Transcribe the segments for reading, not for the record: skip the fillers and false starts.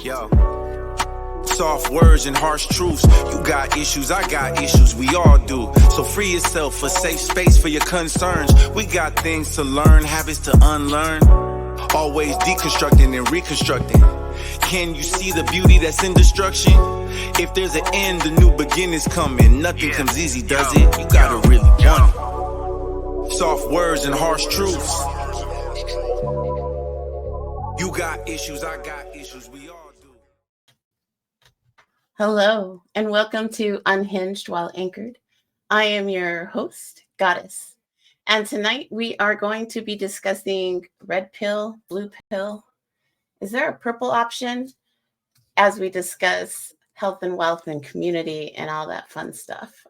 Yo. Soft words and harsh truths. You got issues, I got issues, we all do. So free yourself, a safe space for your concerns. We got things to learn, habits to unlearn. Always deconstructing and reconstructing. Can you see the beauty that's in destruction? If there's an end, the new beginning's coming. Nothing comes easy, does it? You gotta really want it. Soft words and harsh truths. You got issues, I got issues, we all do. Hello, and welcome to Unhinged While Anchored. I am your host, Goddess. And tonight we are going to be discussing red pill, blue pill. Is there a purple option? As we discuss health and wealth and community and all that fun stuff.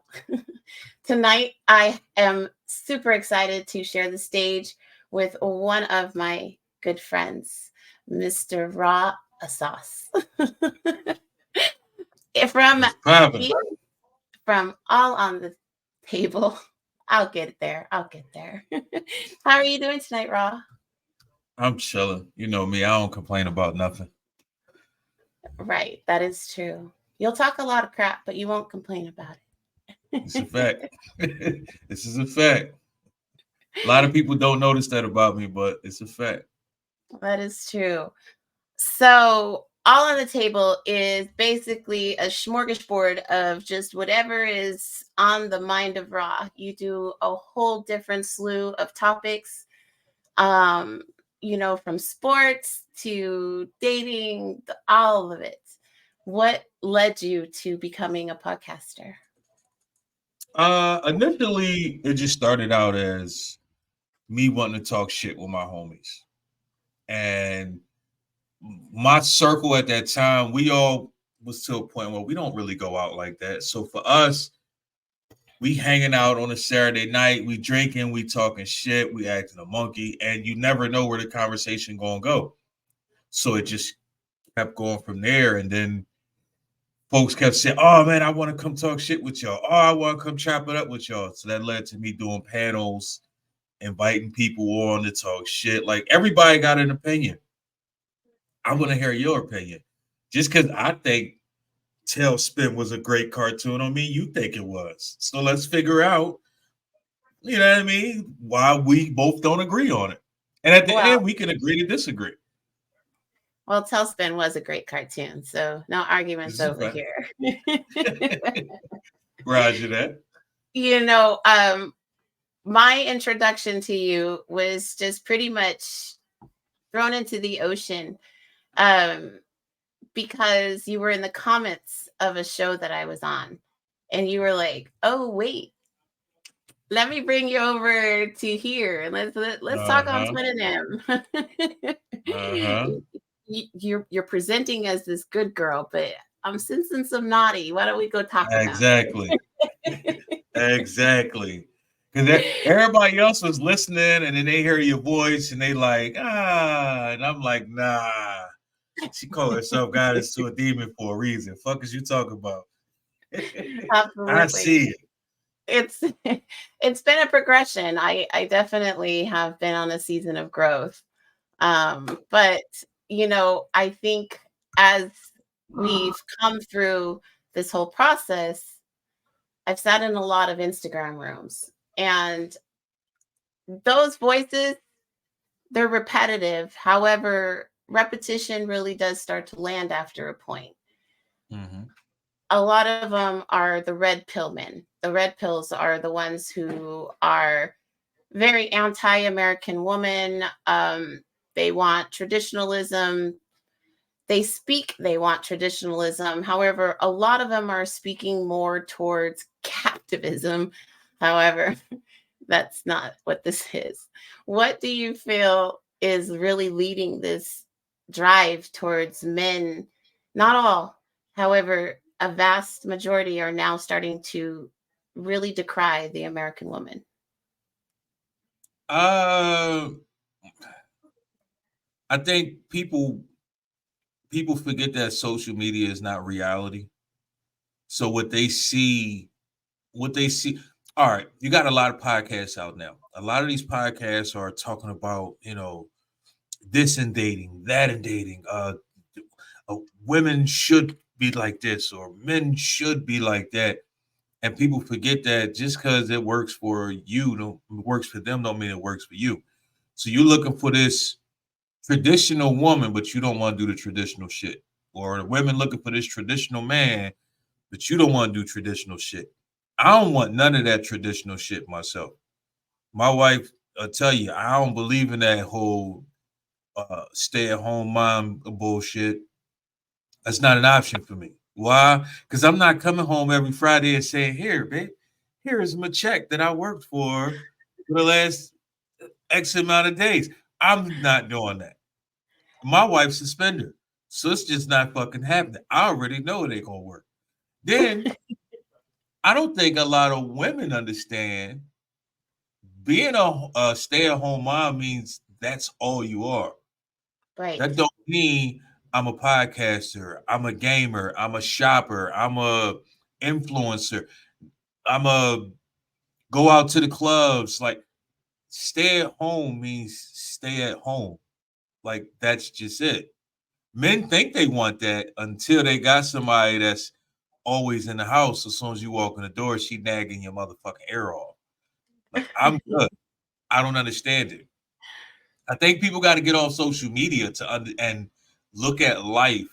Tonight, I am super excited to share the stage with one of my good friends, Mr. Raw Sauce. From all on the table. I'll get there. How are you doing tonight, Raw? I'm chilling. You know me. I don't complain about nothing. Right. That is true. You'll talk a lot of crap, but you won't complain about it. It's a fact. This is a fact. A lot of people don't notice that about me, but it's a fact. That is true. So all on the table is basically a smorgasbord of just whatever is on the mind of Raw. You do a whole different slew of topics, from sports to dating, all of it. What led you to becoming a podcaster? Initially, it just started out as me wanting to talk shit with my homies. And my circle at that time, we all was to a point where we don't really go out like that. So for us, we hanging out on a Saturday night, we drinking, we talking shit, we acting a monkey, and you never know where the conversation gonna go. So it just kept going from there. And then folks kept saying, oh man, I want to come talk shit with y'all. Oh, I want to come chop it up with y'all. So that led to me doing panels, inviting people on to talk shit. Like everybody got an opinion. I want to hear your opinion. Just because I think Tailspin was a great cartoon on me, you think it was. So let's figure out, you know what I mean, why we both don't agree on it. And at the end, we can agree to disagree. Well, Tailspin was a great cartoon, so no arguments over here. Roger that. My introduction to you was just pretty much thrown into the ocean because you were in the comments of a show that I was on, and you were like, "Oh, wait, let me bring you over to here and let's talk on Twitter. You're presenting as this good girl, but I'm sensing some naughty. Why don't we go talk about it?" Exactly. Because everybody else was listening, and then they hear your voice, and they like, and I'm like, nah. She called herself goddess to a demon for a reason. Fuck is you talking about? Absolutely. I see it. It's been a progression. I definitely have been on a season of growth. But I think as we've come through this whole process, I've sat in a lot of Instagram rooms, and those voices, they're repetitive. However, repetition really does start to land after a point. Mm-hmm. A lot of them are the red pill men. The red pills are the ones who are very anti-American woman. They want traditionalism. They want traditionalism. However, a lot of them are speaking more towards capitalism. However, that's not what this is. What do you feel is really leading this drive towards men? Not all, however, a vast majority are now starting to really decry the American woman. I think people forget that social media is not reality. So what they see, all right, you got a lot of podcasts out now. A lot of these podcasts are talking about, this and dating, that and dating. women should be like this or men should be like that. And people forget that just because it works for you, works for them, don't mean it works for you. So you're looking for this traditional woman, but you don't want to do the traditional shit. Or the women looking for this traditional man, but you don't want to do traditional shit. I don't want none of that traditional shit myself. My wife, I'll tell you, I don't believe in that whole stay-at-home mom bullshit. That's not an option for me. Why? Because I'm not coming home every Friday and saying, here, babe, here is my check that I worked for the last X amount of days. I'm not doing that. My wife's a spender. So it's just not fucking happening. I already know it ain't gonna work. Then I don't think a lot of women understand being a stay-at-home mom means that's all you are. Right. That don't mean I'm a podcaster, I'm a gamer, I'm a shopper, I'm a influencer, I'm a go out to the clubs. Like stay at home means stay at home. Like that's just it. Men think they want that until they got somebody that's always in the house. As soon as you walk in the door, she nagging your motherfucking ear off. Like I'm good. I don't understand it. I think people got to get off social media and look at life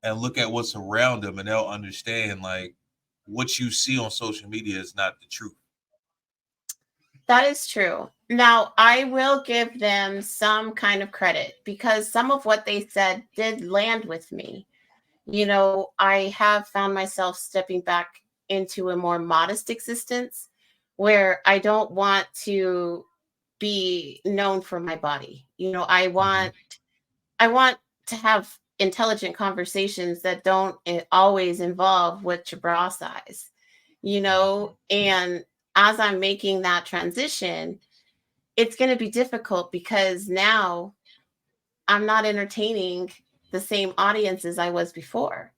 and look at what's around them, and they'll understand like what you see on social media is not the truth. That is true. Now, I will give them some kind of credit because some of what they said did land with me. You know, I have found myself stepping back into a more modest existence where I don't want to be known for my body. You know, I want to have intelligent conversations that don't always involve what's your bra size, you know, and as I'm making that transition, it's going to be difficult because now I'm not entertaining the same audience as I was before.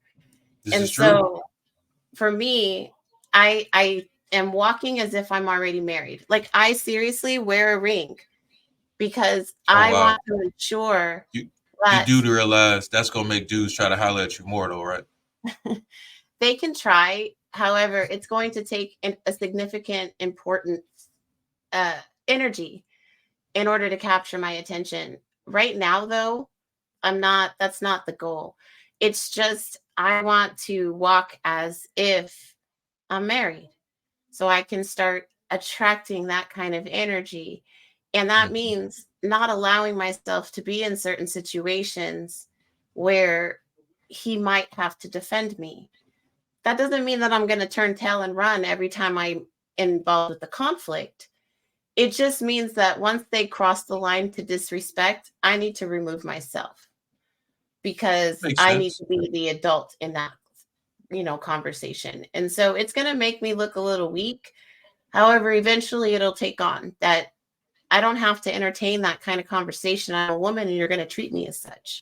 This And is true. so for me, I am walking as if I'm already married. Like I seriously wear a ring because I wow. want to ensure You that do realize that's gonna make dudes try to holler at you more though, right? they can try. However, it's going to take a significant, important energy in order to capture my attention. Right now, though, that's not the goal. It's just, I want to walk as if I'm married so I can start attracting that kind of energy. And that means not allowing myself to be in certain situations where he might have to defend me. That doesn't mean that I'm going to turn tail and run every time I'm involved with the conflict. It just means that once they cross the line to disrespect, I need to remove myself because I need to be the adult in that, you know, conversation. And so it's going to make me look a little weak. However, eventually it'll take on that. I don't have to entertain that kind of conversation. I'm a woman and you're going to treat me as such.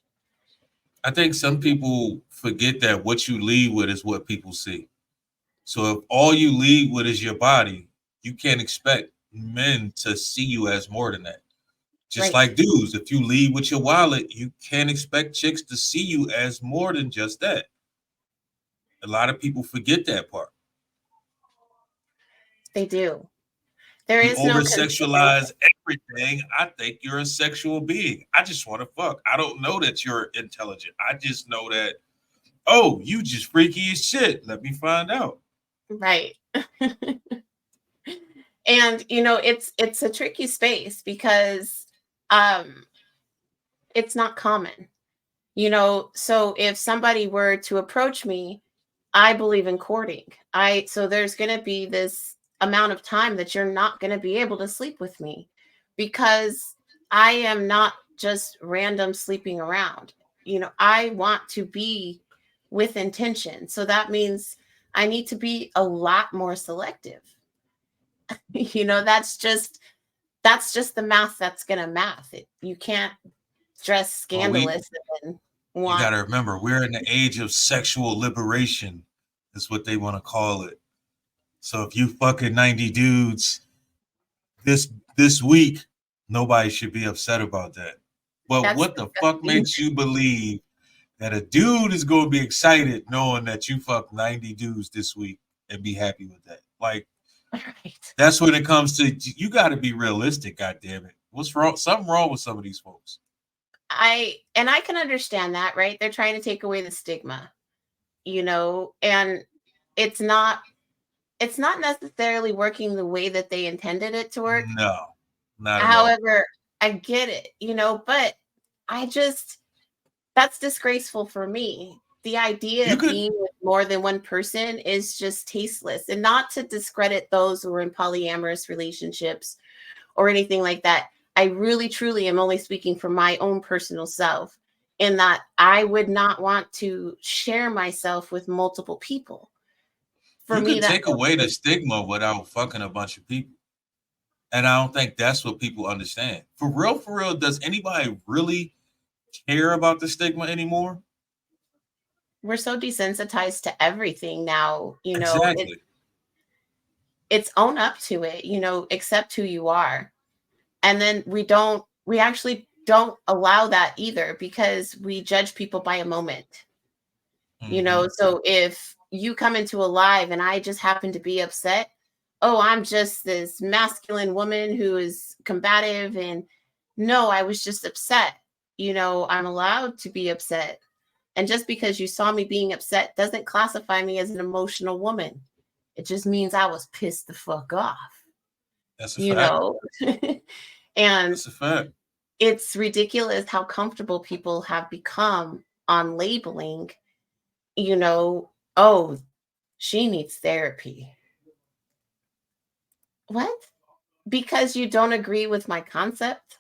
I think some people forget that what you lead with is what people see. So if all you lead with is your body, you can't expect men to see you as more than that. Just like dudes, if you lead with your wallet, you can't expect chicks to see you as more than just that. A lot of people forget that part. They do. There is no over-sexualize everything. I think you're a sexual being. I just want to fuck. I don't know that you're intelligent. I just know that, oh, you just freaky as shit. Let me find out. Right. And you know, it's a tricky space because it's not common. You know, so if somebody were to approach me, I believe in courting. So there's going to be this amount of time that you're not going to be able to sleep with me because I am not just random sleeping around. You know, I want to be with intention. So that means I need to be a lot more selective. You know, that's just the math that's going to math it. You can't dress scandalous. You got to remember, we're in the age of sexual liberation is what they want to call it. So if you fucking 90 dudes this week, nobody should be upset about that. But what the fuck makes you believe that a dude is going to be excited knowing that you fucked 90 dudes this week and be happy with that. Like, Right. that's when it comes to, you got to be realistic, goddammit. What's wrong? Something wrong with some of these folks. I can understand that, right? They're trying to take away the stigma, and it's not necessarily working the way that they intended it to work. No, not at all. However, I get it, but that's disgraceful for me. The idea of being with more than one person is just tasteless. And not to discredit those who are in polyamorous relationships or anything like that. I really, truly am only speaking for my own personal self, in that I would not want to share myself with multiple people. For me, that take away the stigma without fucking a bunch of people. And I don't think that's what people understand. For real, does anybody really care about the stigma anymore? We're so desensitized to everything now, Exactly. It's own up to it, accept who you are. And then we actually don't allow that either, because we judge people by a moment. So if you come into a live and I just happen to be upset, oh, I'm just this masculine woman who is combative, and no, I was just upset. I'm allowed to be upset. And just because you saw me being upset doesn't classify me as an emotional woman. It just means I was pissed the fuck off. That's a fact. And that's a fact. It's ridiculous how comfortable people have become on labeling, oh, she needs therapy. What? Because you don't agree with my concept?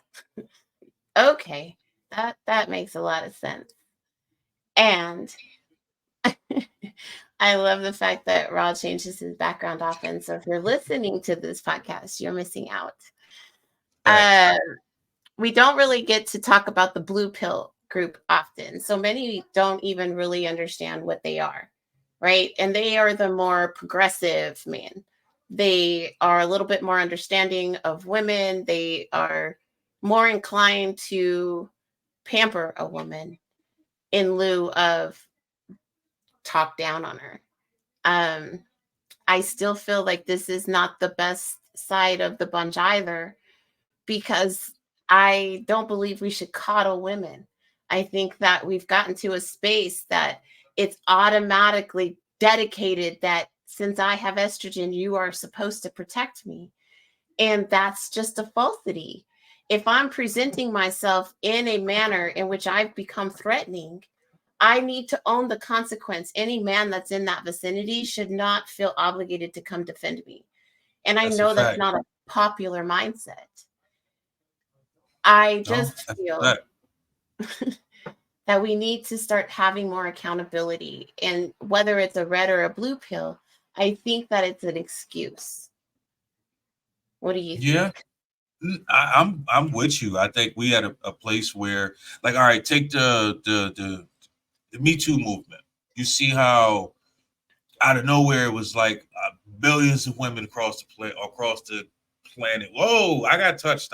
Okay, that makes a lot of sense. And I love the fact that Raw changes his background often. So if you're listening to this podcast, you're missing out. We don't really get to talk about the blue pill group often. So many don't even really understand what they are, right? And they are the more progressive men. They are a little bit more understanding of women. They are more inclined to pamper a woman in lieu of talk down on her. I still feel like this is not the best side of the bunch either, because I don't believe we should coddle women. I think that we've gotten to a space that it's automatically dedicated that since I have estrogen, you are supposed to protect me. And that's just a falsity. If I'm presenting myself in a manner in which I've become threatening, I need to own the consequence. Any man that's in that vicinity should not feel obligated to come defend me. And I know that's not a popular mindset. I just feel that we need to start having more accountability. And whether it's a red or a blue pill, I think that it's an excuse. What do you think? Yeah. I'm with you. I think we had a place where, like, all right, take the Me Too movement. You see how out of nowhere it was like billions of women across the planet. Whoa, I got touched.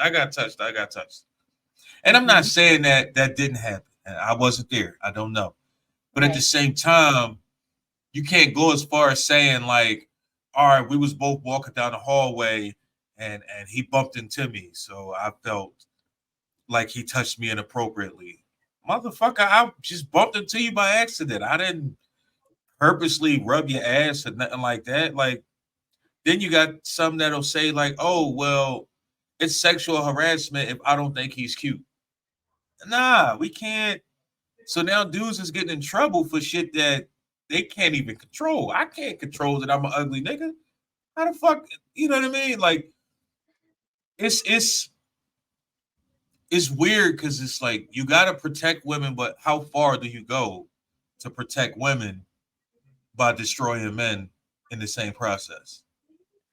And I'm not saying that didn't happen. I wasn't there. I don't know. But at the same time, you can't go as far as saying like, all right, we was both walking down the hallway and he bumped into me. So I felt like he touched me inappropriately. Motherfucker, I just bumped into you by accident. I didn't purposely rub your ass or nothing like that. Like, then you got some that'll say like, oh, well, it's sexual harassment if I don't think he's cute. Nah, we can't. So now dudes is getting in trouble for shit that they can't even control. I can't control that I'm an ugly nigga. How the fuck, you know what I mean? Like, it's weird because it's like you gotta protect women, but how far do you go to protect women by destroying men in the same process?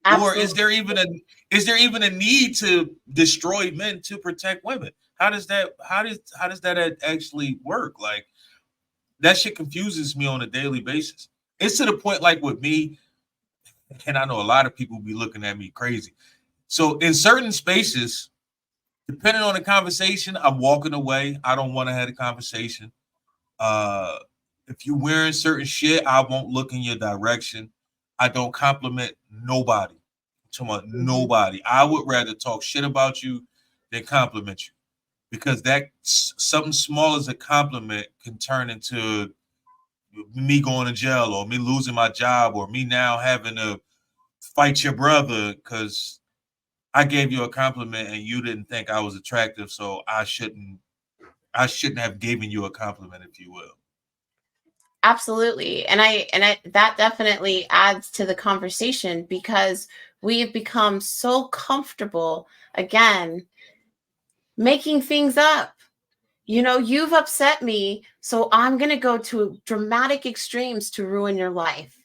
Absolutely. Or is there even a need to destroy men to protect women? How does that actually work? Like, that shit confuses me on a daily basis. It's to the point like with me, and I know a lot of people be looking at me crazy. So in certain spaces, depending on the conversation, I'm walking away. I don't want to have a conversation. If you're wearing certain shit, I won't look in your direction. I don't compliment nobody. I'm talking about nobody. I would rather talk shit about you than compliment you, because that something small as a compliment can turn into me going to jail, or me losing my job, or me now having to fight your brother because I gave you a compliment and you didn't think I was attractive, so I shouldn't have given you a compliment, if you will. Absolutely. And I that definitely adds to the conversation, because we have become so comfortable again making things up. You've upset me, so I'm going to go to dramatic extremes to ruin your life.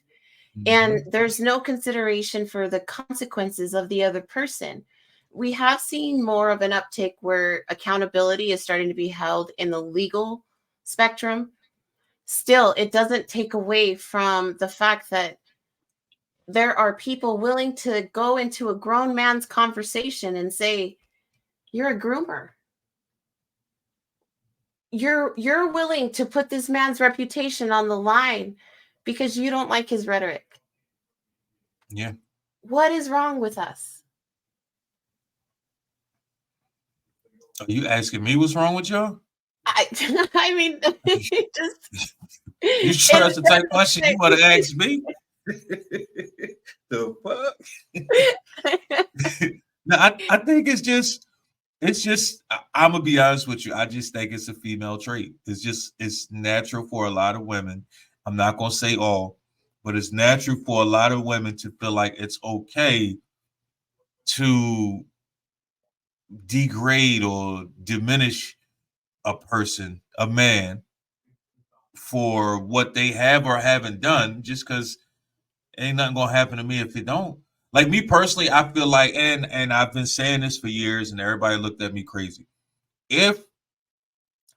And there's no consideration for the consequences of the other person. We have seen more of an uptick where accountability is starting to be held in the legal spectrum. Still, it doesn't take away from the fact that there are people willing to go into a grown man's conversation and say, "You're a groomer. You're willing to put this man's reputation on the line because you don't like his rhetoric." Yeah. What is wrong with us? Are you asking me what's wrong with y'all? I mean, just You sure that's the type of question you want to ask me? The fuck? No, I think it's just I'm gonna be honest with you. I just think it's a female trait. It's natural for a lot of women. I'm not gonna say all, but it's natural for a lot of women to feel like it's okay to degrade or diminish a person, a man, for what they have or haven't done, just because ain't nothing gonna happen to me if it don't. Like me personally, I feel like, and I've been saying this for years, and everybody looked at me crazy. If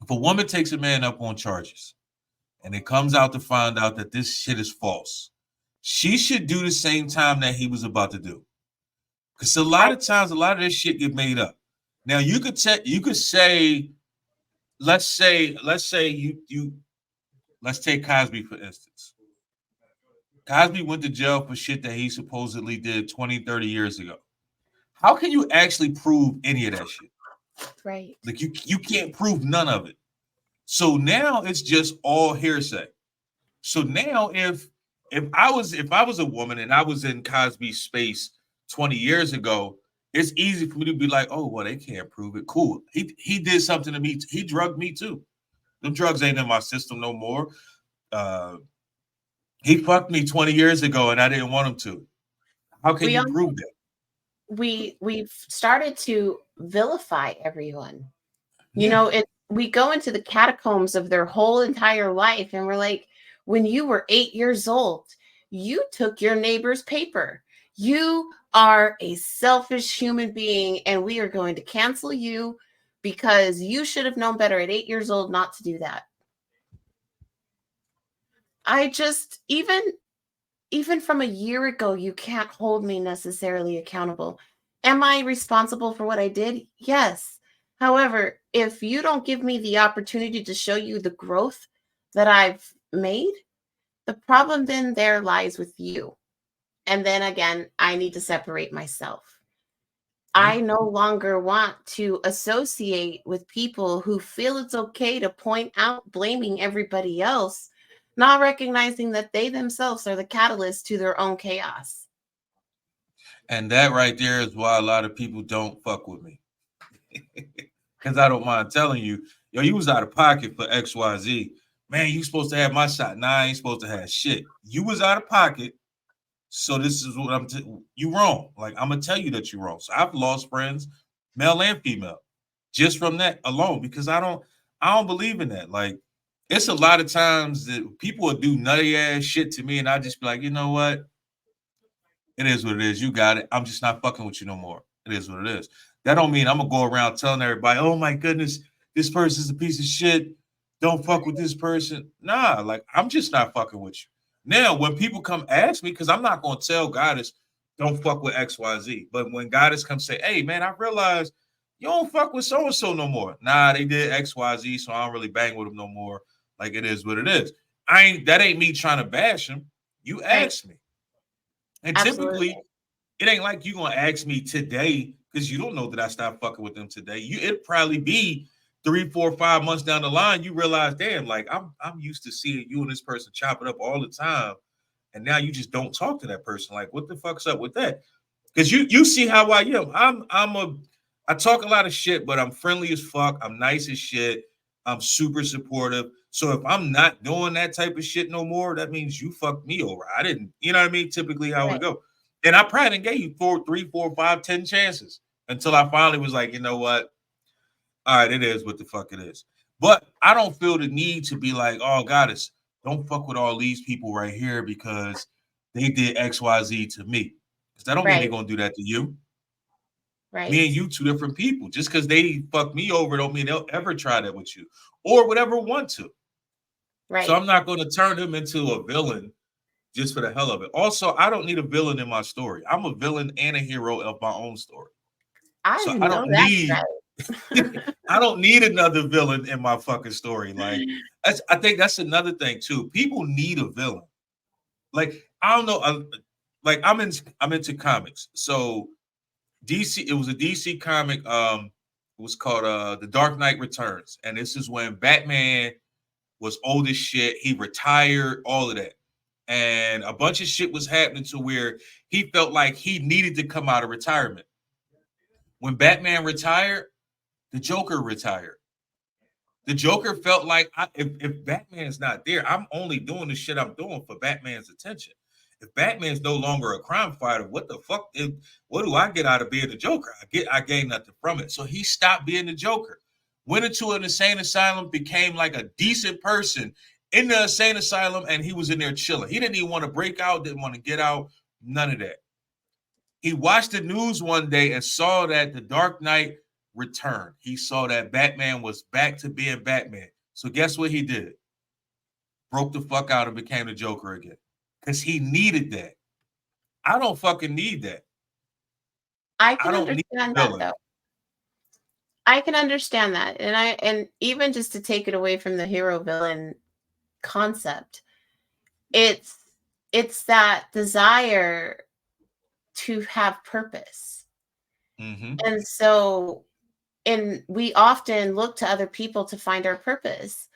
a woman takes a man up on charges, and it comes out to find out that this shit is false, she should do the same time that he was about to do. Because a lot of times, a lot of this shit get made up. Now you could say, let's say let's take Cosby for instance. Cosby went to jail for shit that he supposedly did 20, 30 years ago. How can you actually prove any of that shit? Right. Like you can't prove none of it. So now it's just all hearsay. So now if I was a woman and I was in Cosby's space 20 years ago, it's easy for me to be like, oh, well, they can't prove it. Cool. He did something to me. He drugged me too. Them drugs ain't in my system no more. He fucked me 20 years ago and I didn't want him to. How can you prove that? We've started to vilify everyone. We go into the catacombs of their whole entire life and we're like, when you were 8 years old, you took your neighbor's paper. You are a selfish human being and we are going to cancel you because you should have known better at 8 years old not to do that. I just, even from a year ago, you can't hold me necessarily accountable. Am I responsible for what I did? Yes. However, if you don't give me the opportunity to show you the growth that I've made, the problem then there lies with you. And then again, I need to separate myself. I no longer want to associate with people who feel it's okay to point out blaming everybody else, not recognizing that they themselves are the catalyst to their own chaos. And that right there is why a lot of people don't fuck with me. Because I don't mind telling you, yo, you was out of pocket for XYZ. Man, you supposed to have my shot. Nah, I ain't supposed to have shit. You was out of pocket. So this is what you wrong. Like, I'm going to tell you that you're wrong. So I've lost friends, male and female, just from that alone, because I don't believe in that. Like, it's a lot of times that people will do nutty ass shit to me, and I just be like, you know what? It is what it is. You got it. I'm just not fucking with you no more. It is what it is. That don't mean I'm gonna go around telling everybody, oh my goodness, this person's a piece of shit. Don't fuck with this person. Nah, like I'm just not fucking with you. Now, when people come ask me, because I'm not gonna tell Goddess, don't fuck with XYZ. But when Goddess comes say, hey man, I realized you don't fuck with so-and-so no more. Nah, they did XYZ, so I don't really bang with them no more. Like it is what it is. That ain't me trying to bash him. You Right. asked me. And Absolutely. typically, it ain't like you gonna ask me today because you don't know that I stopped fucking with them today. It'd probably be 3, 4, 5 months down the line. You realize, damn, like I'm used to seeing you and this person chop it up all the time, and now you just don't talk to that person. Like, what the fuck's up with that? Because you see how I am. I talk a lot of shit, but I'm friendly as fuck. I'm nice as shit. I'm super supportive. So if I'm not doing that type of shit no more, that means you fucked me over. I didn't, you know what I mean? Typically how Right. it go. And I probably didn't give you 4, 3, 4, 5, 10 chances until I finally was like, you know what? All right, it is what the fuck it is. But I don't feel the need to be like, oh, goddess, don't fuck with all these people right here because they did XYZ to me. Because that don't mean they're Right. gonna do that to you. Right. Me and you, two different people. Just because they fuck me over, don't mean they'll ever try that with you or would ever want to. Right. So I'm not going to turn them into a villain just for the hell of it. Also, I don't need a villain in my story. I'm a villain and a hero of my own story. I So I know don't that's need right. I don't need another villain in my fucking story. Like I think that's another thing too. People need a villain. Like I don't know. Like I'm into comics. So DC, it was a DC comic. It was called The Dark Knight Returns, and this is when Batman was old as shit. He retired, all of that, and a bunch of shit was happening to where he felt like he needed to come out of retirement. When Batman retired, the Joker retired. The Joker felt like if Batman's not there, I'm only doing the shit I'm doing for Batman's attention. If Batman's no longer a crime fighter, what the fuck? What do I get out of being the Joker? I gain nothing from it. So he stopped being the Joker, went into an insane asylum, became like a decent person in the insane asylum, and he was in there chilling. He didn't even want to break out, didn't want to get out, none of that. He watched the news one day and saw that the Dark Knight returned. He saw that Batman was back to being Batman. So guess what he did? Broke the fuck out and became the Joker again. Because he needed that. I don't fucking need that. I I can don't need a understand that villain. though. I can understand that. And even just to take it away from the hero villain concept, it's that desire to have purpose. Mm-hmm. And so we often look to other people to find our purpose.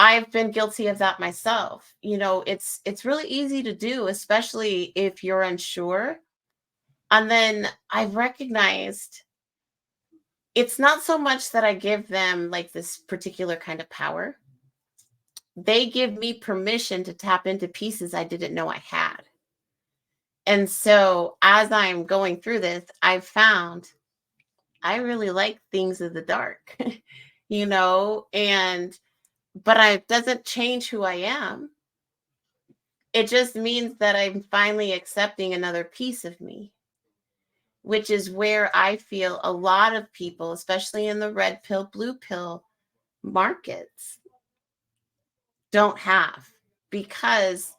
I've been guilty of that myself. You know, it's really easy to do, especially if you're unsure. And then I've recognized it's not so much that I give them like this particular kind of power. They give me permission to tap into pieces I didn't know I had. And so as I'm going through this, I've found I really like things of the dark, you know, but it doesn't change who I am. It just means that I'm finally accepting another piece of me, which is where I feel a lot of people, especially in the red pill, blue pill markets, don't have, because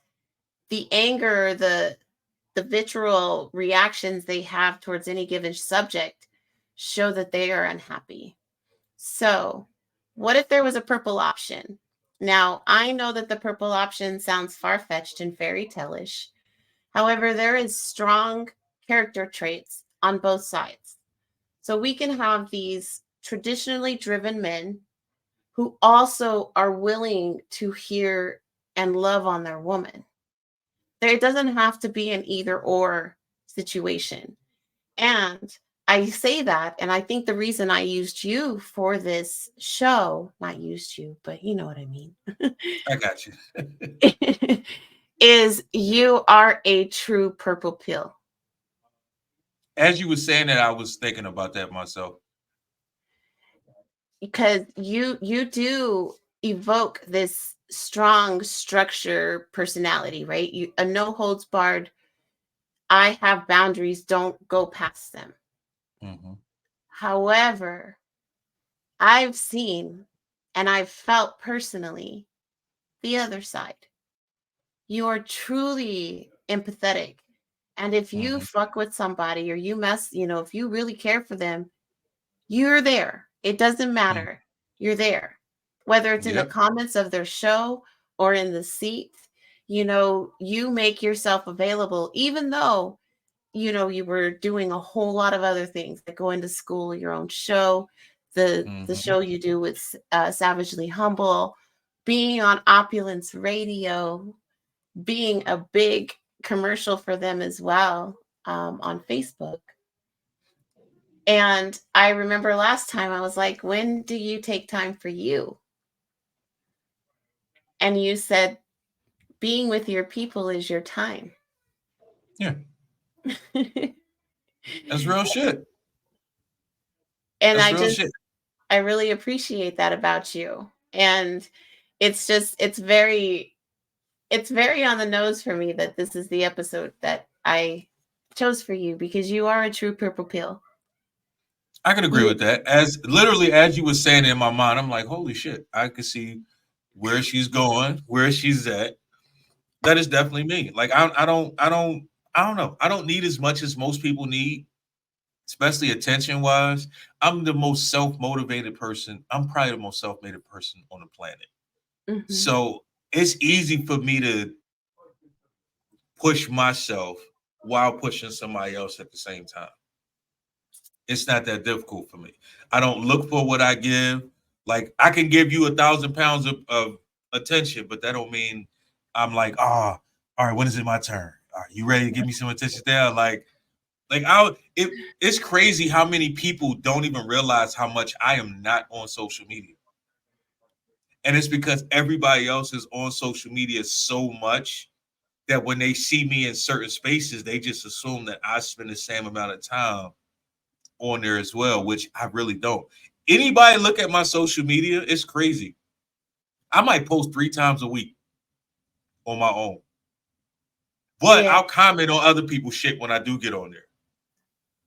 the anger, the visceral reactions they have towards any given subject show that they are unhappy. So, what if there was a purple option? Now, I know that the purple option sounds far-fetched and fairy tale-ish. However, there is strong character traits on both sides. So we can have these traditionally driven men who also are willing to hear and love on their woman. There doesn't have to be an either or situation. And I say that, and I think the reason I used you for this show, not used you, but you know what I mean, I got you. is you are a true purple pill. As you were saying that, I was thinking about that myself. Because you do evoke this strong structure personality, right? You a no holds barred, I have boundaries, don't go past them. Mm-hmm. However, I've seen and I've felt personally the other side. You are truly empathetic. And if you Mm-hmm. fuck with somebody or you mess, if you really care for them, you're there. It doesn't matter. You're there. whether it's in the Yep. comments of their show or in the seats. You make yourself available, even though, you were doing a whole lot of other things, like going to school, your own show, the Mhm. show you do with Savagely Humble, being on Opulence Radio, being a big commercial for them as well, on Facebook. And I remember last time I was like, when do you take time for you? And you said, being with your people is your time. Yeah. That's real shit. And That's real shit. I really appreciate that about you. And it's very on the nose for me that this is the episode that I chose for you, because you are a true purple pill. I can agree with that. As you were saying it in my mind, I'm like, holy shit, I could see where she's going, where she's at. That is definitely me. Like I don't know. I don't need as much as most people need, especially attention wise. I'm the most self-motivated person. I'm probably the most self-made person on the planet. Mm-hmm. So it's easy for me to push myself while pushing somebody else at the same time. It's not that difficult for me. I don't look for what I give. Like I can give you 1,000 pounds of attention, but that don't mean I'm like, all right, when is it my turn? Are you ready to give me some attention there? It's crazy how many people don't even realize how much I am not on social media. And it's because everybody else is on social media so much that when they see me in certain spaces, they just assume that I spend the same amount of time on there as well, which I really don't. Anybody look at my social media, it's crazy. I might post 3 times a week on my own. But Yeah. I'll comment on other people's shit when I do get on there.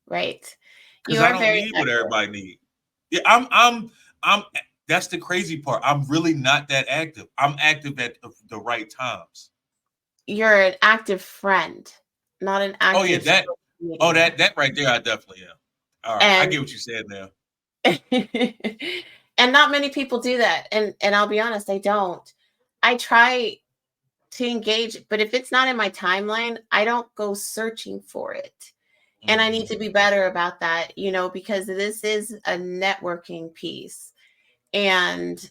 Right. Because I don't need what everybody needs. Yeah, I'm that's the crazy part. I'm really not that active. I'm active at the right times. You're an active friend, not an active. Oh yeah, that right there, I definitely am. All right, I get what you said now. And not many people do that. And I'll be honest, I don't. I try to engage, but if it's not in my timeline, I don't go searching for it. And I need to be better about that, because this is a networking piece. And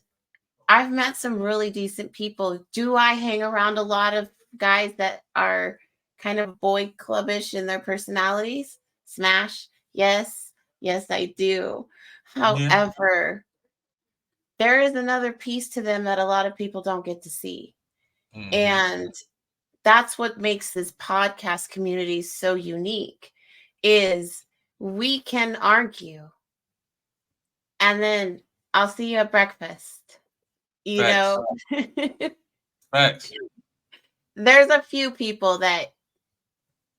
I've met some really decent people. Do I hang around a lot of guys that are kind of boy clubbish in their personalities? Smash. Yes, I do. However, there is another piece to them that a lot of people don't get to see. Mm-hmm. And that's what makes this podcast community so unique, is we can argue and then I'll see you at breakfast. Facts. There's a few people that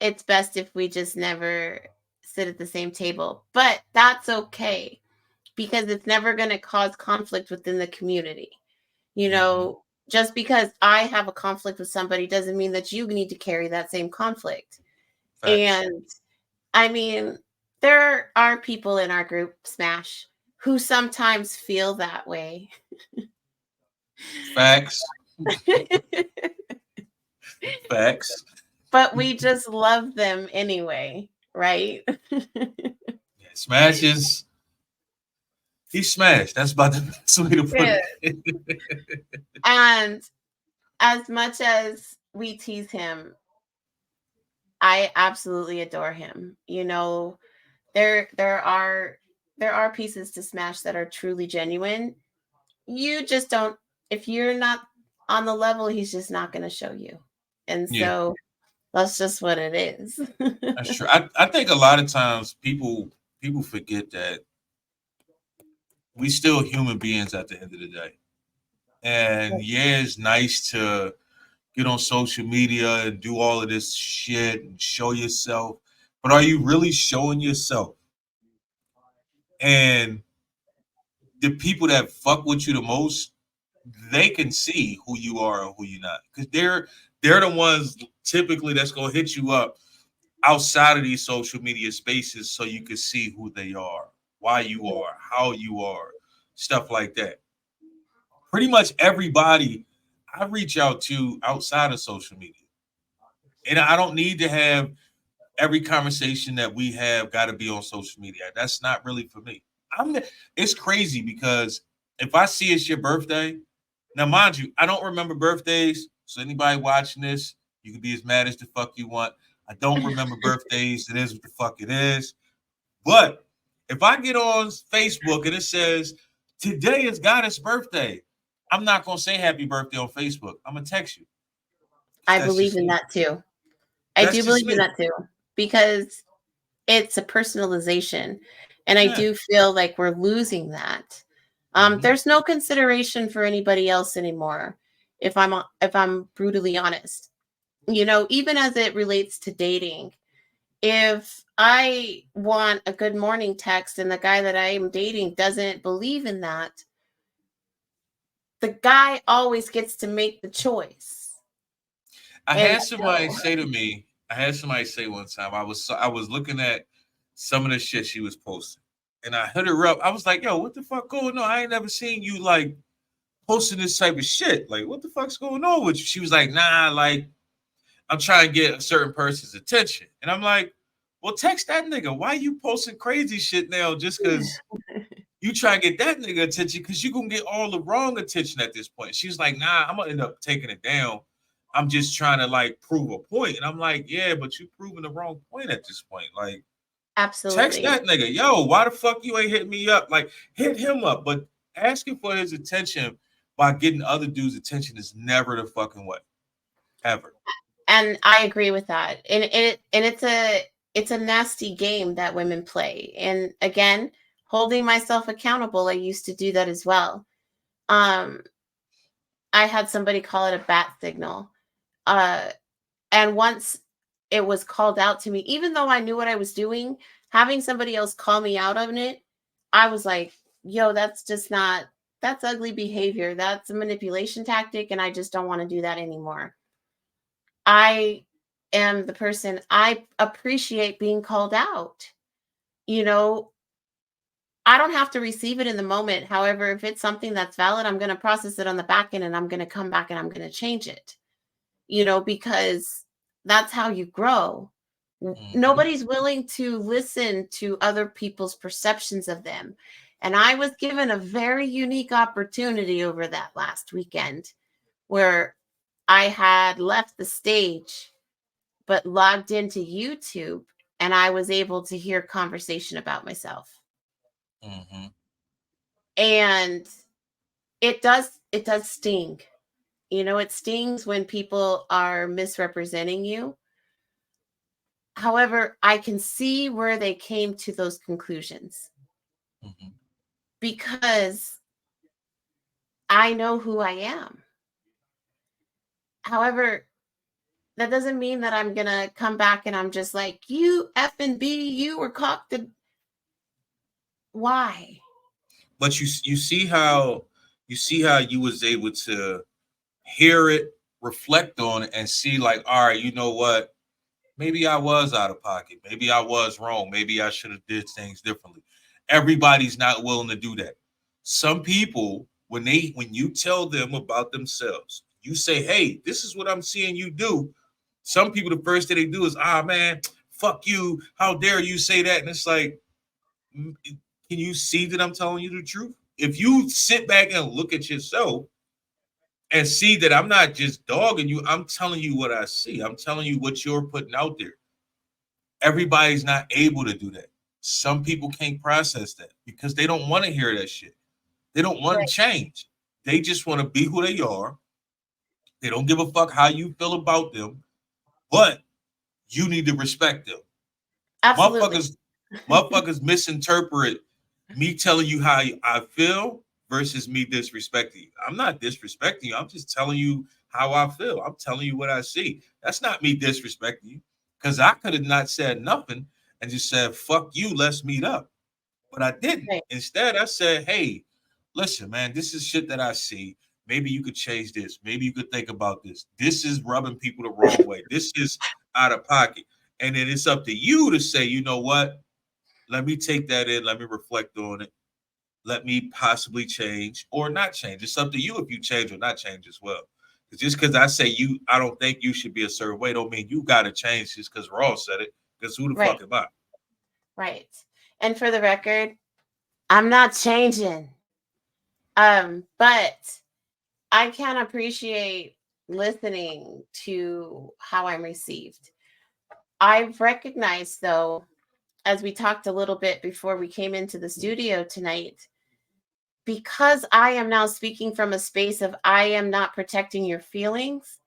it's best if we just never sit at the same table, but that's okay, because it's never going to cause conflict within the community. Just because I have a conflict with somebody doesn't mean that you need to carry that same conflict. Facts. And I mean, there are people in our group, Smash, who sometimes feel that way. Facts. Facts. But we just love them anyway, right? Smash is... He smashed. That's about the best way to put it. And as much as we tease him, I absolutely adore him. There are pieces to Smash that are truly genuine. You just don't, if you're not on the level, he's just not going to show you. And so that's just what it is. That's true. I think a lot of times people forget that we still human beings at the end of the day. And it's nice to get on social media and do all of this shit and show yourself. But are you really showing yourself? And the people that fuck with you the most, they can see who you are and who you're not. Because they're the ones typically that's going to hit you up outside of these social media spaces so you can see who they are, why you are, how you are, stuff like that. pretty much everybody I reach out to outside of social media. And I don't need to have every conversation that we have got to be on social media. That's not really for me. It's crazy because if I see it's your birthday, now mind you, I don't remember birthdays. So anybody watching this, you can be as mad as the fuck you want. I don't remember birthdays. It is what the fuck it is. But if I get on Facebook and it says today is Goddess' birthday, I'm not gonna say happy birthday on Facebook. I'm gonna text you. I That's believe just in me. that too. I That's do just believe in me. that too, because it's a personalization. And I Yeah. do feel like we're losing that. Mhm. There's no consideration for anybody else anymore, if I'm brutally honest. You know, even as it relates to dating, if I want a good morning text and the guy that I am dating doesn't believe in that, the guy always gets to make the choice. I And had somebody say to me, I had somebody say one time, I was looking at some of the shit she was posting, and I hit her up. I was like, yo, what the fuck going on? I ain't never seen you like posting this type of shit. Like, what the fuck's going on with you? She was like, nah, like, I'm trying to get a certain person's attention. And I'm like, well, text that nigga. Why you posting crazy shit now just because you try to get that nigga attention? Because you're going to get all the wrong attention at this point. She was like, nah, I'm going to end up taking it down. I'm just trying to like prove a point. And I'm like, yeah, but you proving the wrong point at this point. Like, text absolutely. that nigga. Yo, why the fuck you ain't hit me up? Like, hit him up. But asking for his attention by getting other dudes' attention is never the fucking way. Ever. And I agree with that. And it's a nasty game that women play. And again, holding myself accountable, I used to do that as well. Um, I had somebody call it a bat signal. Uh, and once it was called out to me, even though I knew what I was doing, having somebody else call me out on it, I was like, yo, that's just not, that's ugly behavior. That's a manipulation tactic. And I just don't want to do that anymore. I am the person, I appreciate being called out. You know, I don't have to receive it in the moment. However, if it's something that's valid, I'm going to process it on the back end and I'm going to come back and I'm going to change it, you know, because that's how you grow. Mhm. Nobody's willing to listen to other people's perceptions of them. And I was given a very unique opportunity over that last weekend where I had left the stage but logged into YouTube and I was able to hear conversation about myself. Mhm. And it does sting. You know, it stings when people are misrepresenting you. However, I can see where they came to those conclusions Mhm. because I know who I am. However, that doesn't mean that I'm gonna come back and I'm just like, you F and B, you were cocked. Why? But you see how you was able to hear it, reflect on it, and see like, all right, you know what? Maybe I was out of pocket. Maybe I was wrong. Maybe I should have did things differently. Everybody's not willing to do that. Some people, when you tell them about themselves, you say, hey, this is what I'm seeing you do. Some people, the first thing they do is, ah, man, fuck you. How dare you say that? And it's like, can you see that I'm telling you the truth? If you sit back and look at yourself and see that I'm not just dogging you, I'm telling you what I see. I'm telling you what you're putting out there. Everybody's not able to do that. Some people can't process that because they don't want to hear that shit. They don't want to Right. change. They just want to be who they are. They don't give a fuck how you feel about them, but you need to respect them. Absolutely. Motherfuckers misinterpret me telling you how I feel versus me disrespecting you. I'm not disrespecting you. I'm just telling you how I feel. I'm telling you what I see. That's not me disrespecting you because I could have not said nothing and just said, fuck you, let's meet up. But I didn't. Right. Instead, I said, hey, listen, man, this is shit that I see. Maybe you could change this. Maybe you could think about this. This is rubbing people the wrong way. This is out of pocket. And then it's up to you to say, you know what? Let me take that in. Let me reflect on it. let me possibly change or not change. It's up to you if you change or not change as well. Just because I say I don't think you should be a certain way, don't mean you got to change just because Raw said it. Because who the Right. fuck am I? Right. And for the record, I'm not changing. But I can appreciate listening to how I'm received. I've recognized, though, as we talked a little bit before we came into the studio tonight, because I am now speaking from a space of I am not protecting your feelings,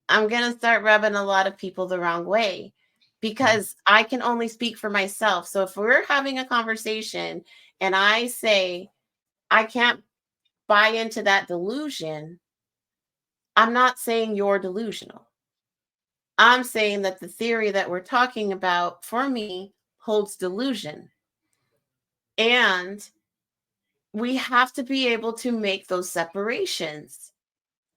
I'm going to start rubbing a lot of people the wrong way because I can only speak for myself. So if we're having a conversation and I say, I can't buy into that delusion, I'm not saying you're delusional. I'm saying that the theory that we're talking about for me holds delusion. And we have to be able to make those separations.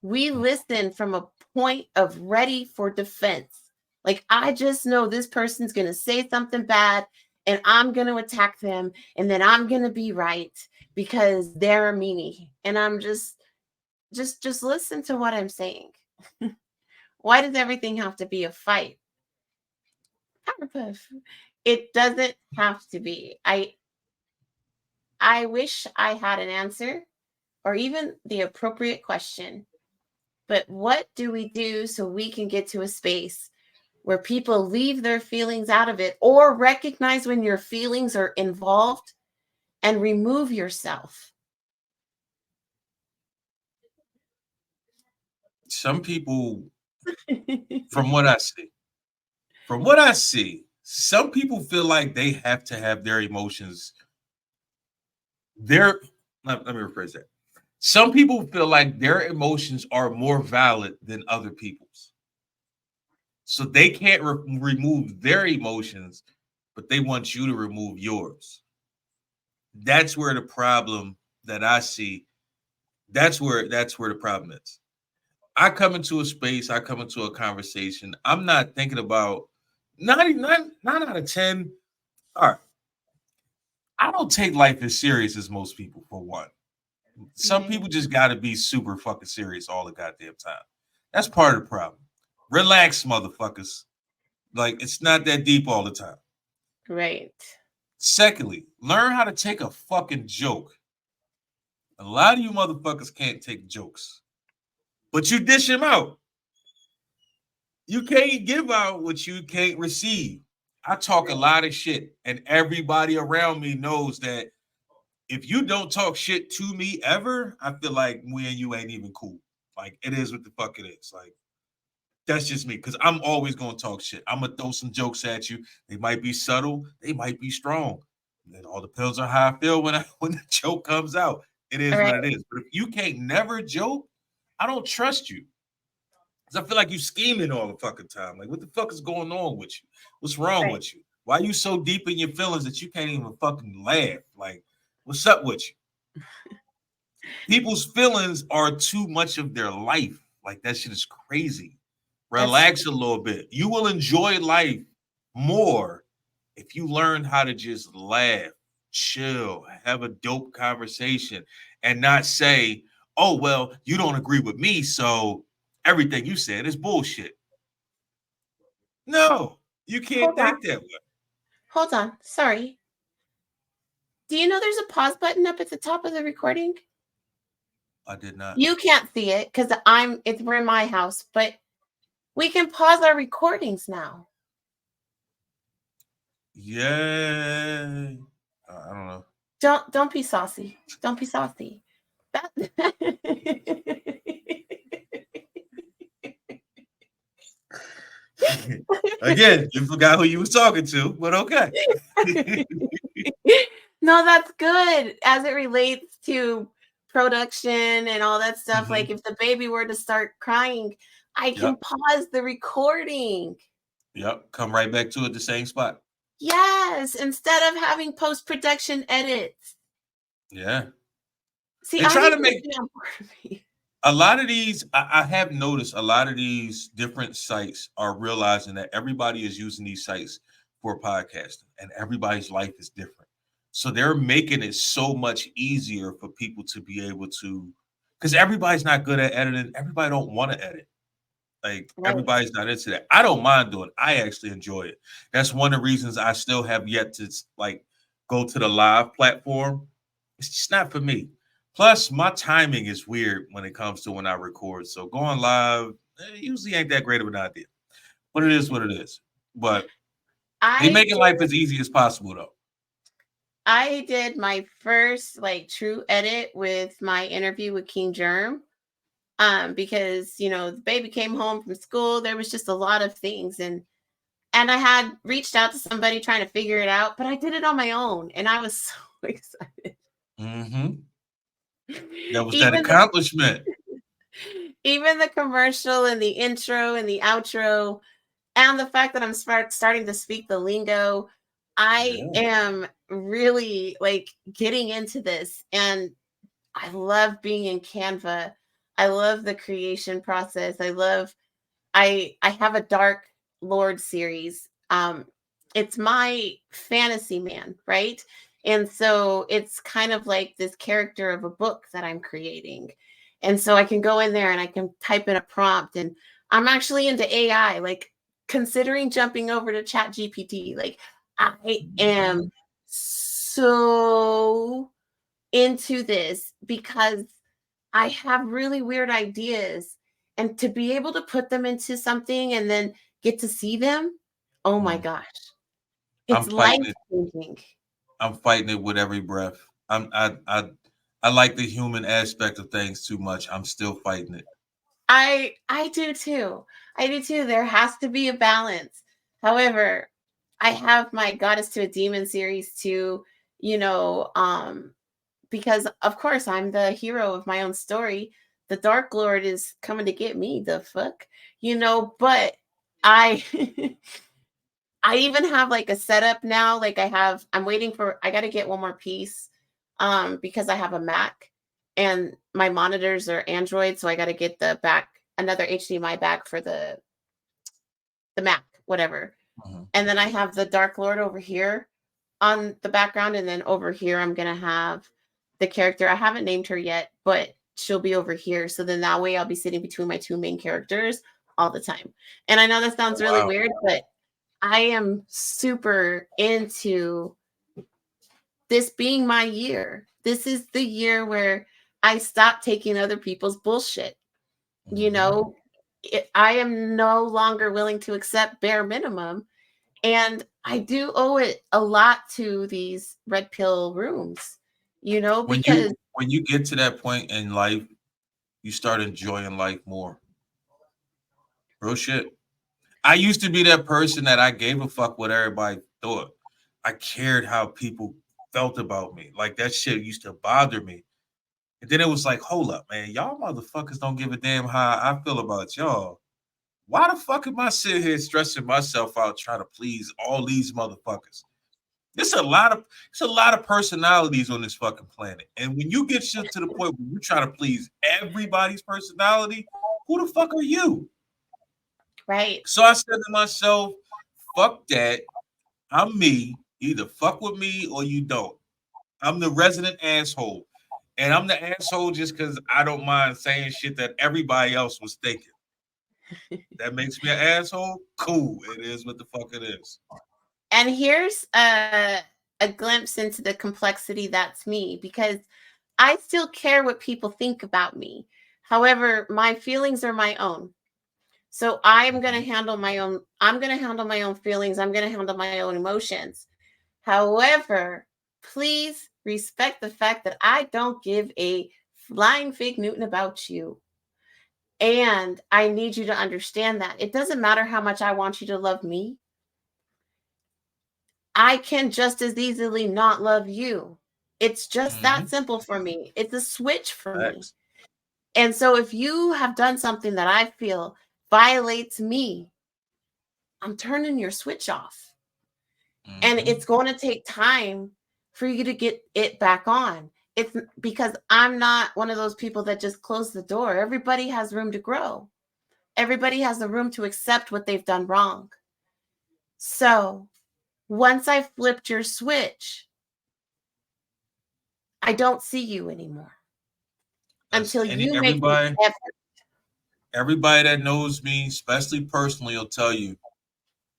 We listen from a point of ready for defense. Like, I just know this person's going to say something bad and I'm going to attack them and then I'm going to be right because they're a meanie. And I'm just listen to what I'm saying. Why does everything have to be a fight? It doesn't have to be. I wish I had an answer or even the appropriate question. But what do we do so we can get to a space where people leave their feelings out of it or recognize when your feelings are involved and remove yourself? Some people, from what I see, some people feel like they have to have their emotions. Let me rephrase that. Some people feel like their emotions are more valid than other people's. So they can't remove their emotions, but they want you to remove yours. That's where the problem that I see, that's where the problem is. I come into a space, I come into a conversation. I'm not thinking about 9 out of 10. All right. I don't take life as serious as most people, for one. Some people just got to be super fucking serious all the goddamn time. That's part of the problem. Relax, motherfuckers. Like, it's not that deep all the time. Right. Secondly, learn how to take a fucking joke. A lot of you motherfuckers can't take jokes, but you dish them out. You can't give out what you can't receive. I talk a lot of shit, and everybody around me knows that if you don't talk shit to me ever, I feel like me and you ain't even cool. Like, it is what the fuck it is. Like, that's just me, because I'm always going to talk shit. I'm going to throw some jokes at you. They might be subtle. They might be strong. And it all depends on how I feel when the joke comes out. It is what it is. But if you can't never joke, I don't trust you. Because I feel like you scheming all the fucking time. Like, what the fuck is going on with you? What's wrong with you? Why are you so deep in your feelings that you can't even fucking laugh? Like, what's up with you? People's feelings are too much of their life. Like, that shit is crazy. Relax a little bit. You will enjoy life more if you learn how to just laugh, chill, have a dope conversation, and not say, oh, well, you don't agree with me, so everything you said is bullshit. No, you can't think that way. Hold on. Sorry. Do you know there's a pause button up at the top of the recording? I did not. You can't see it because we're in my house, but we can pause our recordings now. Yeah. I don't know. Don't be saucy. Don't be saucy. Again, you forgot who you was talking to, but okay. No, that's good as it relates to production and all that stuff. Mm-hmm. Like, if the baby were to start crying, I can pause the recording. Yep. Come right back to it, the same spot. Yes. Instead of having post-production edits. Yeah. See, I'm trying to make a lot of these. I have noticed a lot of these different sites are realizing that everybody is using these sites for podcasting, and everybody's life is different. So they're making it so much easier for people to be able to, because everybody's not good at editing. Everybody don't want to edit. Like Right. everybody's not into that. I don't mind doing it. I actually enjoy it. That's one of the reasons I still have yet to like go to the live platform. It's just not for me. Plus, my timing is weird when it comes to when I record. So going live usually ain't that great of an idea. But it is what it is. But they make it life as easy as possible though. I did my first like true edit with my interview with King Germ. Because the baby came home from school. There was just a lot of things, and I had reached out to somebody trying to figure it out, but I did it on my own, and I was so excited. Mm-hmm. That was that accomplishment. Even the commercial and the intro and the outro, and the fact that I'm starting to speak the lingo, I am really like getting into this, and I love being in Canva. I love the creation process. I have a Dark Lord series. It's my fantasy man, right? And so it's kind of like this character of a book that I'm creating. And so I can go in there and I can type in a prompt, and I'm actually into AI, like considering jumping over to Chat GPT. Like I am so into this because I have really weird ideas, and to be able to put them into something and then get to see them, oh my gosh. It's life-changing. I'm fighting it with every breath. I like the human aspect of things too much. I'm still fighting it. I do too. I do too. There has to be a balance. However, I have my Goddess to a Demon series too, because of course I'm the hero of my own story. The Dark Lord is coming to get me, the fuck, but I I even have like a setup now. Like I'm waiting I got to get one more piece because I have a Mac and my monitors are Android. So I got to get another HDMI back for the Mac, whatever. And then I have the Dark Lord over here on the background. And then over here, I'm going to have the character. I haven't named her yet, but she'll be over here. So then that way I'll be sitting between my two main characters all the time. And I know that sounds really weird, but I am super into this being my year. This is the year where I stop taking other people's bullshit. I am no longer willing to accept bare minimum. And I do owe it a lot to these red pill rooms, because when you get to that point in life, you start enjoying life more. Real shit. I used to be that person that I gave a fuck what everybody thought. I cared how people felt about me. Like that shit used to bother me. And then it was like, hold up, man. Y'all motherfuckers don't give a damn how I feel about y'all. Why the fuck am I sitting here stressing myself out trying to please all these motherfuckers? It's a lot of personalities on this fucking planet. And when you get to the point where you try to please everybody's personality, who the fuck are you? Right. So I said to myself, fuck that. I'm me. Either fuck with me or you don't. I'm the resident asshole. And I'm the asshole just because I don't mind saying shit that everybody else was thinking. That makes me an asshole? Cool. It is what the fuck it is. And here's a glimpse into the complexity that's me, because I still care what people think about me. However, my feelings are my own. So I'm going to handle my own feelings. I'm going to handle my own emotions. However, please respect the fact that I don't give a flying fig Newton about you. And I need you to understand that. It doesn't matter how much I want you to love me. I can just as easily not love you. It's just that simple for me. It's a switch for me. And so if you have done something that I feel violates me, I'm turning your switch off. And it's going to take time for you to get it back on. It's because I'm not one of those people that just close the door. Everybody has room to grow. Everybody has the room to accept what they've done wrong. So once I flipped your switch, I don't see you anymore until you make everybody, the effort. everybody that knows me, especially personally, will tell you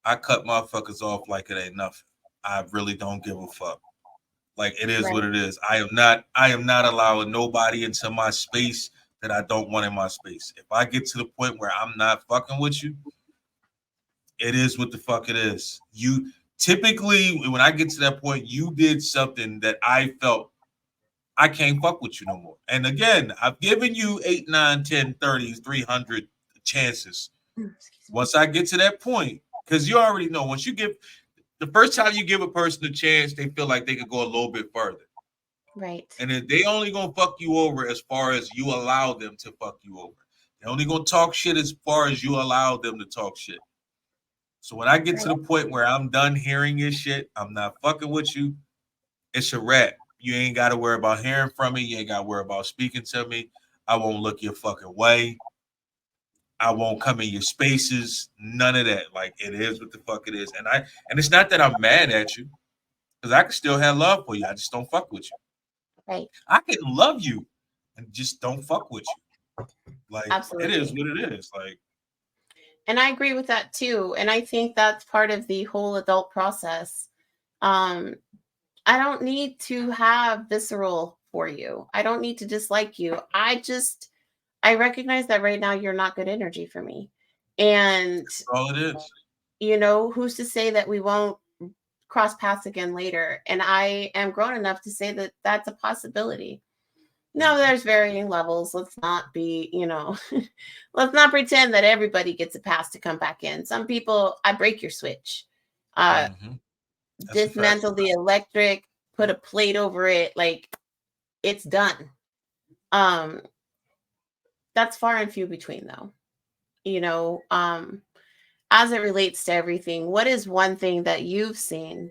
I cut motherfuckers off like it ain't nothing. I really don't give a fuck. Like it is what Right. it is. I am not allowing nobody into my space that I don't want in my space. If I get to the point where I'm not fucking with you, it is what the fuck it is. You typically, when I get to that point, you did something that I felt I can't fuck with you no more. And again, I've given you 8, 9, 10, 30, 300 chances. Once I get to that point, because you already know, once you give the first time you give a person a chance, they feel like they could go a little bit further. Right. And then they only gonna fuck you over as far as you allow them to fuck you over. They're only gonna talk shit as far as you allow them to talk shit. So when I get to the point where I'm done hearing your shit, I'm not fucking with you, it's a wrap. You ain't got to worry about hearing from me. You ain't got to worry about speaking to me. I won't look your fucking way. I won't come in your spaces. None of that. Like it is what the fuck it is. And it's not that I'm mad at you, because I can still have love for you. I just don't fuck with you. Right. I can love you and just don't fuck with you. Like Absolutely. it is what it is. Like, and I agree with that too. And I think that's part of the whole adult process. I don't need to have visceral for you. I don't need to dislike you. I recognize that right now you're not good energy for me. And that's all it is. Who's to say that we won't cross paths again later? And I am grown enough to say that that's a possibility. No, there's varying levels. Let's not be, let's not pretend that everybody gets a pass to come back in. Some people, I break your switch. Dismantle the electric, put a plate over it, like it's done. That's far and few between though. As it relates to everything, what is one thing that you've seen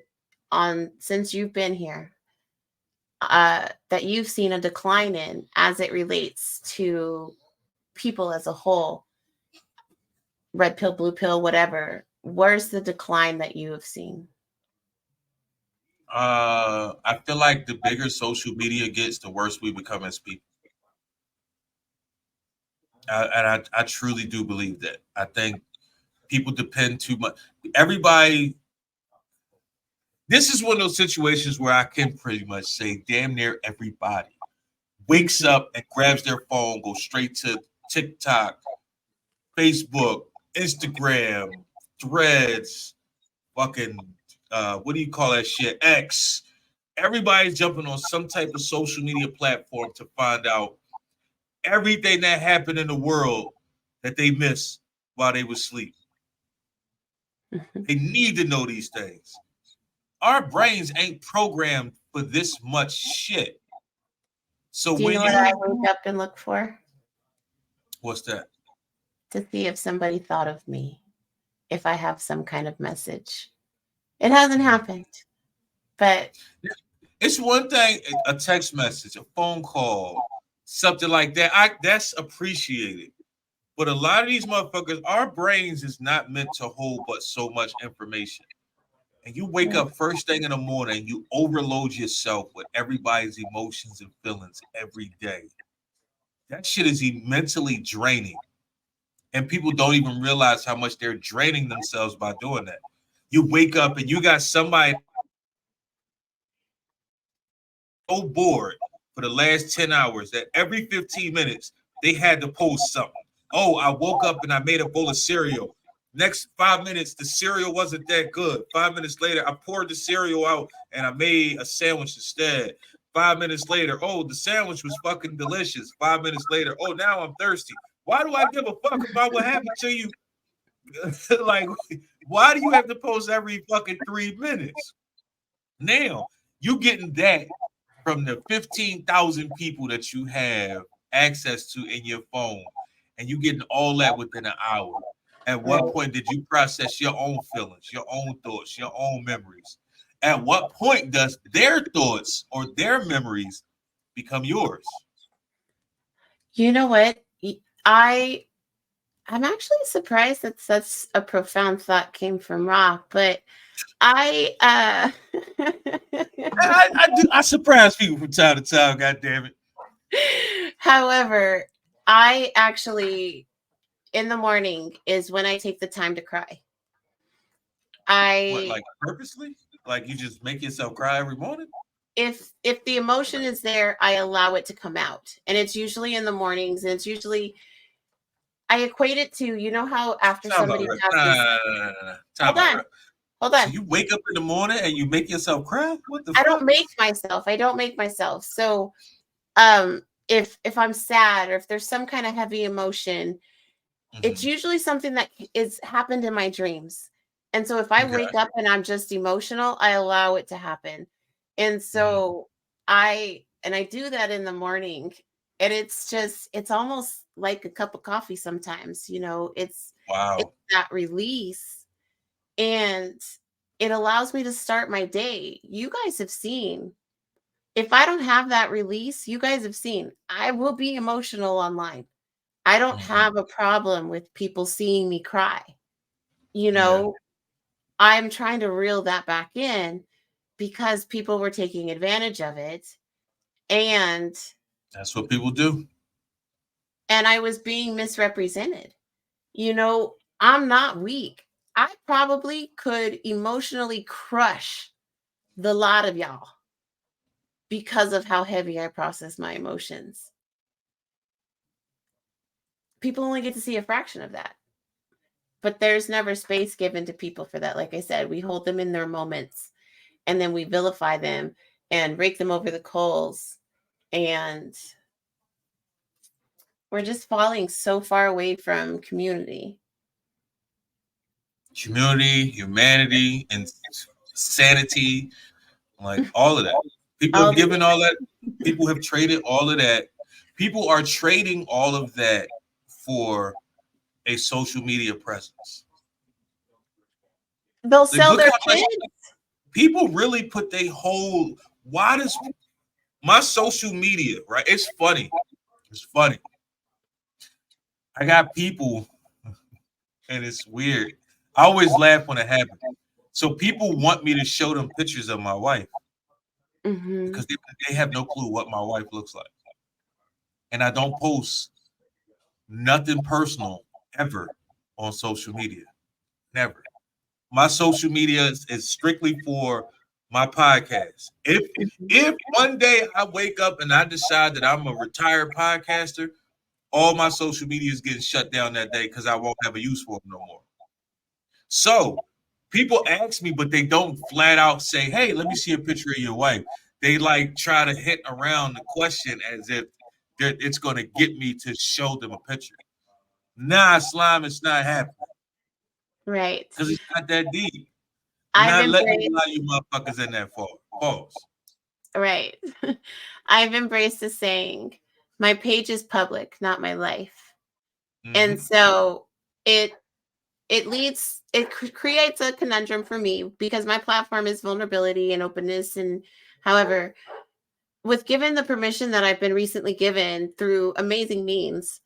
since you've been here that you've seen a decline in as it relates to people as a whole? Red pill, blue pill, whatever. Where's the decline that you have seen? I feel like the bigger social media gets, the worse we become as people. And I truly do believe that. I think people depend too much. Everybody, this is one of those situations where I can pretty much say damn near everybody wakes up and grabs their phone, goes straight to TikTok, Facebook, Instagram, Threads, fucking what do you call that shit? X. Everybody's jumping on some type of social media platform to find out everything that happened in the world that they missed while they were asleep. They need to know these things. Our brains ain't programmed for this much shit. So do you know what I wake up and look for? What's that? To see if somebody thought of me, if I have some kind of message. It hasn't happened, but it's one thing, a text message, a phone call, something like that. That's appreciated. But a lot of these motherfuckers, our brains is not meant to hold but so much information. And you wake up first thing in the morning, you overload yourself with everybody's emotions and feelings every day. That shit is mentally draining. And people don't even realize how much they're draining themselves by doing that. You wake up and you got somebody so bored for the last 10 hours that every 15 minutes they had to post something. Oh, I woke up and I made a bowl of cereal. Next 5 minutes, the cereal wasn't that good. 5 minutes later, I poured the cereal out and I made a sandwich instead. 5 minutes later, oh, the sandwich was fucking delicious. 5 minutes later, oh, now I'm thirsty. Why do I give a fuck about what happened to you? Like, why do you have to post every fucking 3 minutes? Now, you getting that from the 15,000 people that you have access to in your phone, and you getting all that within an hour. At what point did you process your own feelings, your own thoughts, your own memories? At what point does their thoughts or their memories become yours? You know what? I'm actually surprised that such a profound thought came from Rock, but I I surprise people from time to time. God damn it! however, I actually in the morning is when I take the time to cry. What, I like purposely? Like you just make yourself cry every morning? if the emotion is there, I allow it to come out. And it's usually in the mornings, and it's usually I equate it to, you know how after Time out, somebody right? passes, Time hold out, on, right? hold So on. you wake up in the morning and you make yourself cry? What the I don't fuck? make myself. I don't make myself. So if I'm sad or if there's some kind of heavy emotion, it's Mhm. usually something that is happened in my dreams. And so if I Okay. wake up and I'm just emotional, I allow it to happen. And Mhm. so I do that in the morning, and it's almost like a cup of coffee sometimes, it's Wow. that release, and it allows me to start my day. You guys have seen, if I don't have that release, you guys have seen, I will be emotional online. I don't Mhm. have a problem with people seeing me cry. You Yeah, know, I'm trying to reel that back in because people were taking advantage of it, and that's what people do. I was being misrepresented. I'm not weak. I probably could emotionally crush the lot of y'all because of how heavy I process my emotions. People only get to see a fraction of that. But there's never space given to people for that. Like I said, we hold them in their moments, and then we vilify them and rake them over the coals. And we're just falling so far away from community. Community, humanity, and sanity, like all of that. People All have the given all that. People have traded all of that. People are trading all of that for a social media presence. they'll Like, sell look their how much kids. people really put their whole. Why does my social media, right? It's funny. It's funny. I got people, and it's weird. I always laugh when it happens. So people want me to show them pictures of my wife Hmm. because they have no clue what my wife looks like. And I don't post nothing personal ever on social media. Never. My social media is strictly for my podcast. If one day I wake up and I decide that I'm a retired podcaster, all my social media is getting shut down that day because I won't have a use for them no more. So people ask me, but they don't flat out say, "Hey, let me see a picture of your wife." They like try to hit around the question as if it's going to get me to show them a picture. Nah, slime, it's not happening Right. because it's not that deep. I've Not letting me embraced, allow you motherfuckers in that far. Pause. right. I've embraced the saying, my page is public, not my life. And Mm-hmm. so it creates a conundrum for me because my platform is vulnerability and openness. And however, with given the permission that I've been recently given through amazing means,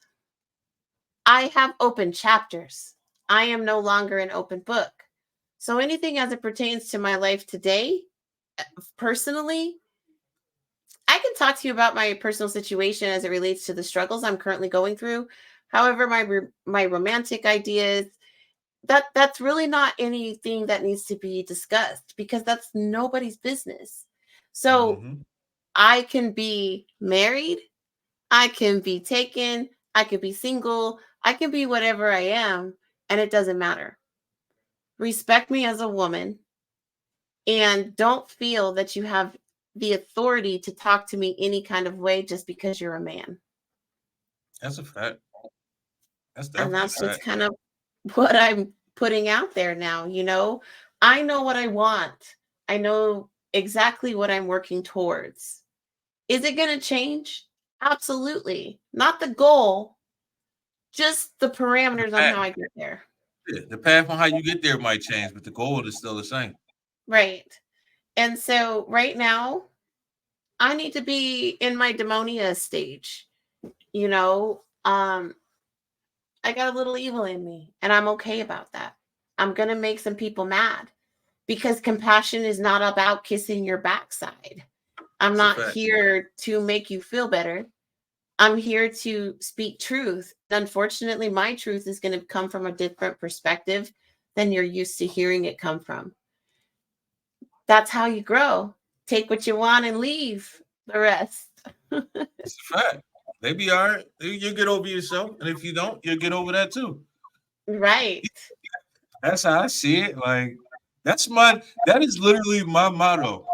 I have open chapters. I am no longer an open book. So anything as it pertains to my life today, personally, I can talk to you about my personal situation as it relates to the struggles I'm currently going through. However, my romantic ideas, that's really not anything that needs to be discussed because that's nobody's business. So Mm-hmm. I can be married, I can be taken, I can be single, I can be whatever I am, and it doesn't matter. Respect me as a woman, and don't feel that you have the authority to talk to me any kind of way just because you're a man. That's a fact. That's And definitely a that's just fact. kind of what I'm putting out there now. I know what I want. I know exactly what I'm working towards. Is it going to change? Absolutely. Not the goal, just the The parameters on path, how I get there. yeah, the path on how you get there might change, but the goal is still the same. Right. And so right now, I need to be in my demonia stage. You know, I got a little evil in me, and I'm okay about that. I'm going to make some people mad. because compassion is not about kissing your backside. I'm That's a not fact. here to make you feel better. I'm here to speak truth. Unfortunately, my truth is going to come from a different perspective than you're used to hearing it come from. That's how you grow. Take what you want and leave the rest. It's a fact. They be all right. You'll get over yourself. And if you don't, you'll get over that too. Right. That's how I see it. Like, that is literally my motto.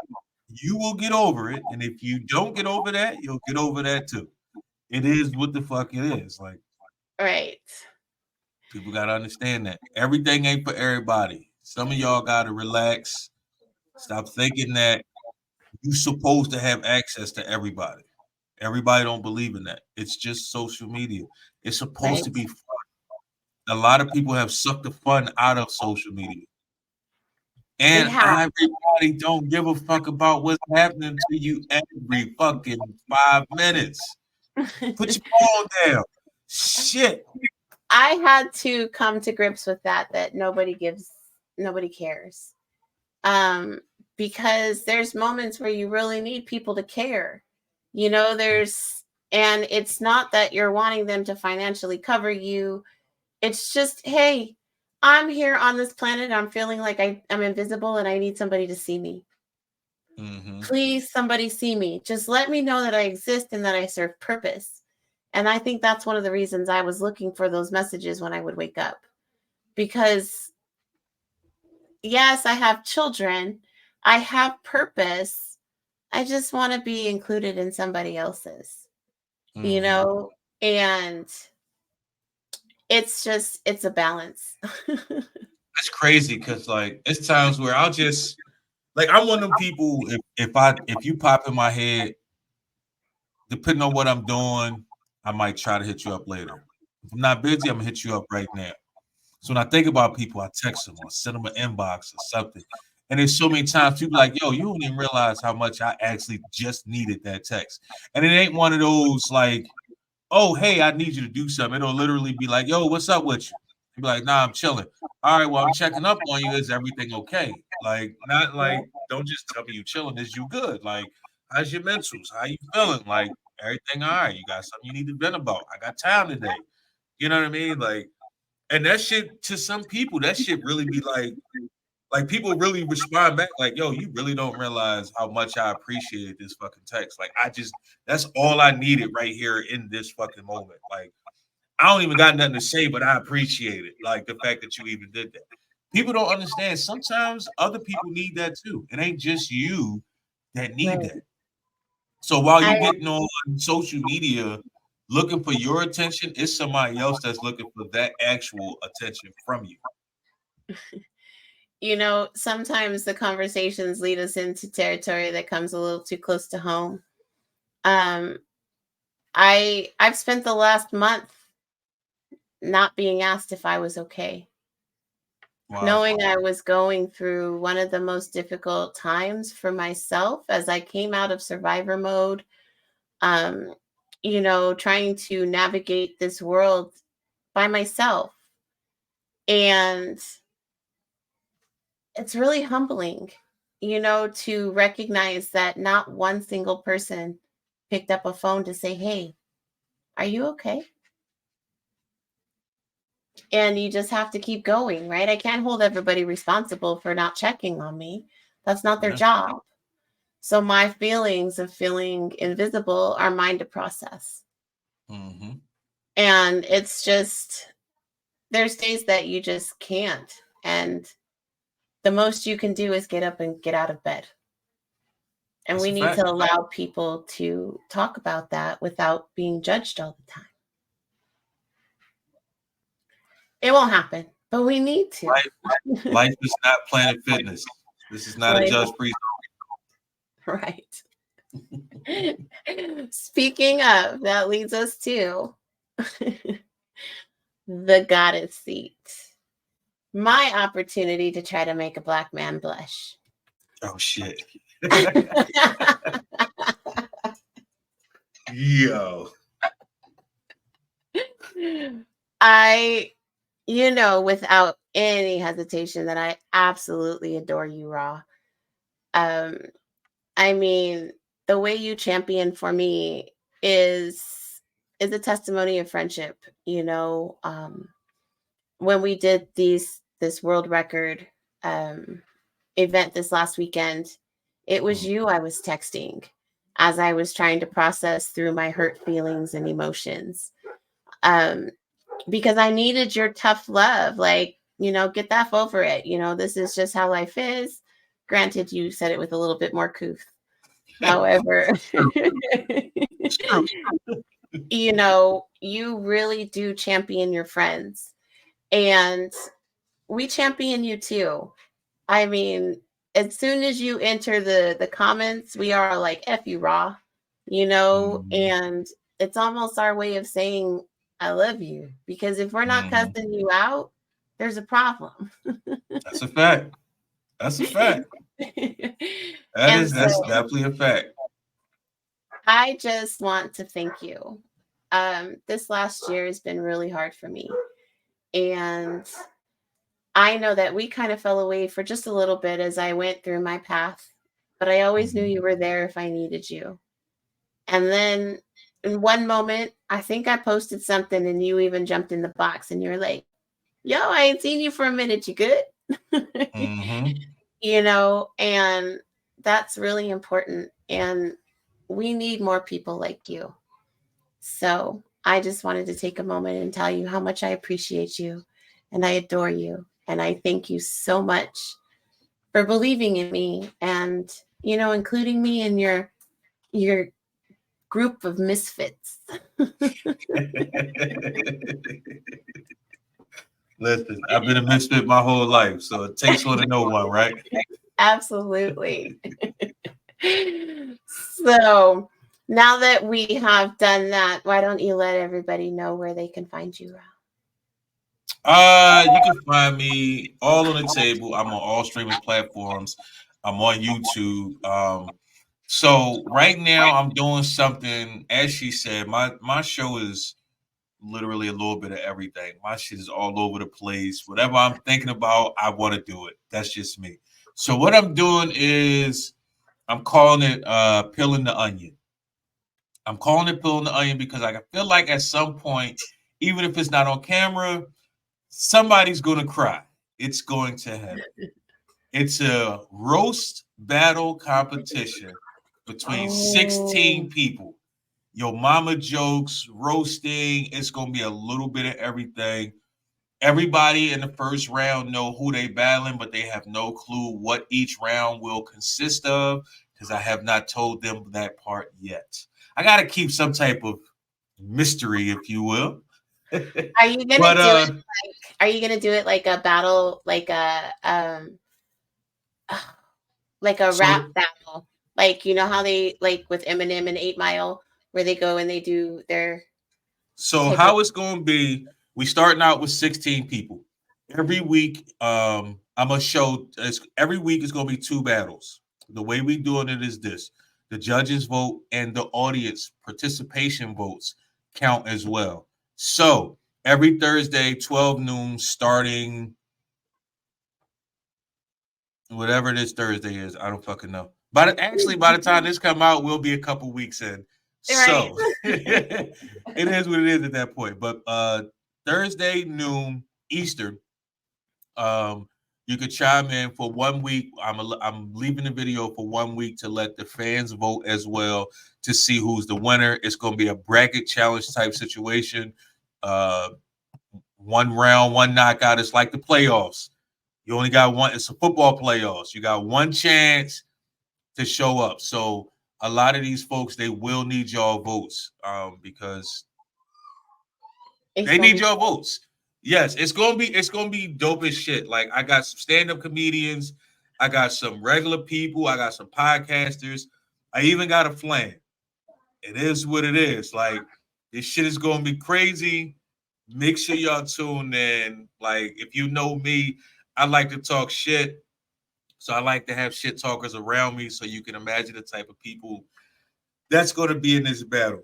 You will get over it. And if you don't get over that, you'll get over that too. It is what the fuck it is. Like, Right. people gotta understand that. Everything ain't for everybody. Some of y'all gotta relax. Stop thinking that you supposed to have access to everybody. Everybody don't believe in that. It's just social media. It's supposed to Right. be fun. A lot of people have sucked the fun out of social media. They And have. everybody don't give a fuck about what's happening to you every fucking 5 minutes. Put your phone down. Shit. I had to come to grips with that nobody cares. Because there's moments where you really need people to care. And it's not that you're wanting them to financially cover you. It's just, hey, I'm here on this planet. I'm feeling like I'm invisible and I need somebody to see me. Mm-hmm. Please, somebody see me. Just let me know that I exist and that I serve purpose. And I think that's one of the reasons I was looking for those messages when I would wake up. Because, yes, I have children. I have purpose. I just want to be included in somebody else's, Mm-hmm. and it's a balance. That's crazy because like it's times where I'll just like I'm one of them people if you pop in my head, depending on what I'm doing, I might try to hit you up later. If I'm not busy, I'm gonna hit you up right now. So when I think about people, I text them or send them an inbox or something. And there's so many times people like, yo, you don't even realize how much I actually just needed that text. And it ain't one of those like, oh, hey, I need you to do something. It'll literally be like, yo, what's up with you? You'll be like, nah, I'm chilling. All right, well, I'm checking up on you. Is everything okay? Like, not like, don't just tell me you chilling. Is you good? Like, how's your mentals? How you feeling? Like, everything all right? You got something you need to vent about? I got time today. You know what I mean? Like, and that shit to some people, that shit really be like people really respond back like, yo, you really don't realize how much I appreciated this fucking text. Like, that's all I needed right here in this fucking moment. Like, I don't even got nothing to say, but I appreciate it. Like the fact that you even did that. People don't understand. Sometimes other people need that too. It ain't just you that need Right. that. So while you I getting on social media looking for your attention, it's somebody else that's looking for that actual attention from you. Sometimes the conversations lead us into territory that comes a little too close to home. Um, I've spent the last month not being asked if I was okay, Wow. knowing I was going through one of the most difficult times for myself as I came out of survivor mode. Trying to navigate this world by myself. And it's really humbling, to recognize that not one single person picked up a phone to say, hey, are you okay? And you just have to keep going, right? I can't hold everybody responsible for not checking on me. That's not their Yeah. job. So my feelings of feeling invisible are mine to process. Mm-hmm. And it's just, there's days that you just can't. And the most you can do is get up and get out of bed. And That's we a need fact. to allow people to talk about that without being judged all the time. It won't happen, but we need to. Life is not Planet Fitness. This is not a Like, judge-free. right. Speaking of, that leads us to the goddess seat. My opportunity to try to make a Black man blush. Oh shit. Yo. I, without any hesitation that I absolutely adore you, Raw. I mean, the way you champion for me is a testimony of friendship. You know, when we did this world record event this last weekend, it was you I was texting as I was trying to process through my hurt feelings and emotions. Because I needed your tough love. Like, you know, get that over it. You know, this is just how life is. Granted, you said it with a little bit more couth. However, you know, you really do champion your friends. And we champion you too. I mean, as soon as you enter the comments, we are like, F you, Raw, you know, and it's almost our way of saying, I love you. Because if we're not cussing you out, there's a problem. That's a fact. That's a fact. That's definitely a fact. I just want to thank you. This last year has been really hard for me. And I know that we kind of fell away for just a little bit as I went through my path, but I always knew you were there if I needed you. And then in one moment, I think I posted something and you even jumped in the box and you were like, yo, I ain't seen you for a minute. You good? You know, and that's really important. And we need more people like you. So I just wanted to take a moment and tell you how much I appreciate you and I adore you. And I thank you so much for believing in me and, you know, including me in your group of misfits. Listen, I've been a misfit my whole life, so it takes one to know one, right? Absolutely. So now that we have done that, why don't you let everybody know where they can find you? You can find me all on the table. I'm on all streaming platforms. I'm on YouTube. So right now I'm doing something, as she said, my show is literally a little bit of everything. My shit is all over the place. Whatever I'm thinking about, I want to do it. That's just me. So what I'm doing is I'm calling it peeling the onion. I'm calling it peeling the onion because I feel like at some point, even if it's not on camera, somebody's going to cry. It's going to happen. It's a roast battle competition between 16 people. Your mama jokes, roasting. It's going to be a little bit of everything. Everybody in the first round know who they battling, but they have no clue what each round will consist of because I have not told them that part yet. I got to keep some type of mystery, if you will. Are you gonna do it? Are you gonna do it like a battle, like a rap battle? Like, you know how they like with Eminem and 8 Mile, where they go and they do their. So how it's gonna be? We starting out with 16 people. Every week, I'm gonna show. Every week is gonna be 2 battles. The way we doing it is this: the judges vote and the audience participation votes count as well. So every Thursday, 12 noon, starting whatever this Thursday is, I don't fucking know. But by the time this come out, we'll be a couple weeks in. So it is what it is at that point. But Thursday noon Eastern, you could chime in for 1 week. I'm leaving the video for 1 week to let the fans vote as well to see who's the winner. It's going to be a bracket challenge type situation. 1 round, 1 knockout. It's like the playoffs. You only got one. It's a football playoffs. You got 1 chance to show up. So a lot of these folks, they will need y'all votes because they need y'all votes. Yes, it's gonna be dope as shit. Like I got some stand-up comedians, I got some regular people, I got some podcasters, I even got a flan. It is what it is. Like this shit is gonna be crazy. Make sure y'all tune in. Like if you know me, I like to talk shit. So I like to have shit talkers around me so you can imagine the type of people that's going to be in this battle.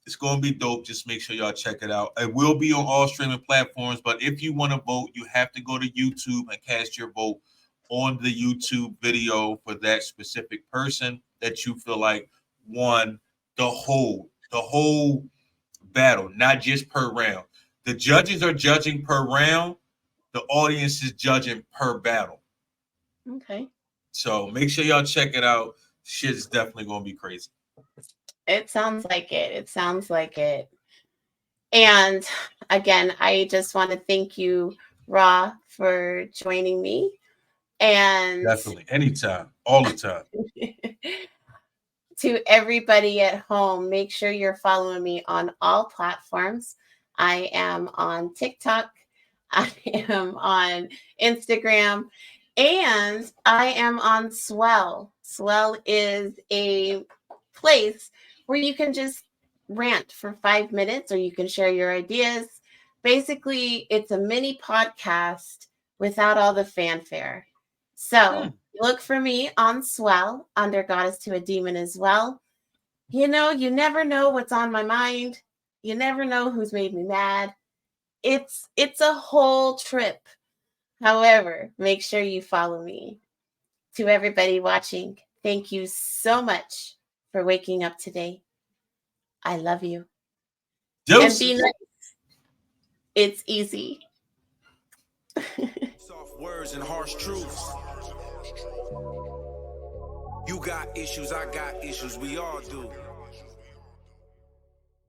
It's going to be dope. Just make sure y'all check it out. It will be on all streaming platforms, but if you want to vote, you have to go to YouTube and cast your vote on the YouTube video for that specific person that you feel like won the whole battle, not just per round. The judges are judging per round. The audience is judging per battle. Okay. So make sure y'all check it out. Shit's definitely going to be crazy. It sounds like it. It sounds like it. And again, I just want to thank you, Ra, for joining me. And Definitely. Anytime. All the time. To everybody at home, make sure you're following me on all platforms. I am on TikTok. I am on Instagram. And I am on Swell. Swell is a place where you can just rant for 5 minutes or you can share your ideas. Basically, it's a mini podcast without all the fanfare. So look for me on Swell under Goddess to a Demon as well. You know, you never know what's on my mind. You never know who's made me mad. It's a whole trip. However, make sure you follow me. To everybody watching, thank you so much for waking up today. I love you. Deuces. And be nice. It's easy. Soft words and harsh truths. You got issues, I got issues, we all do.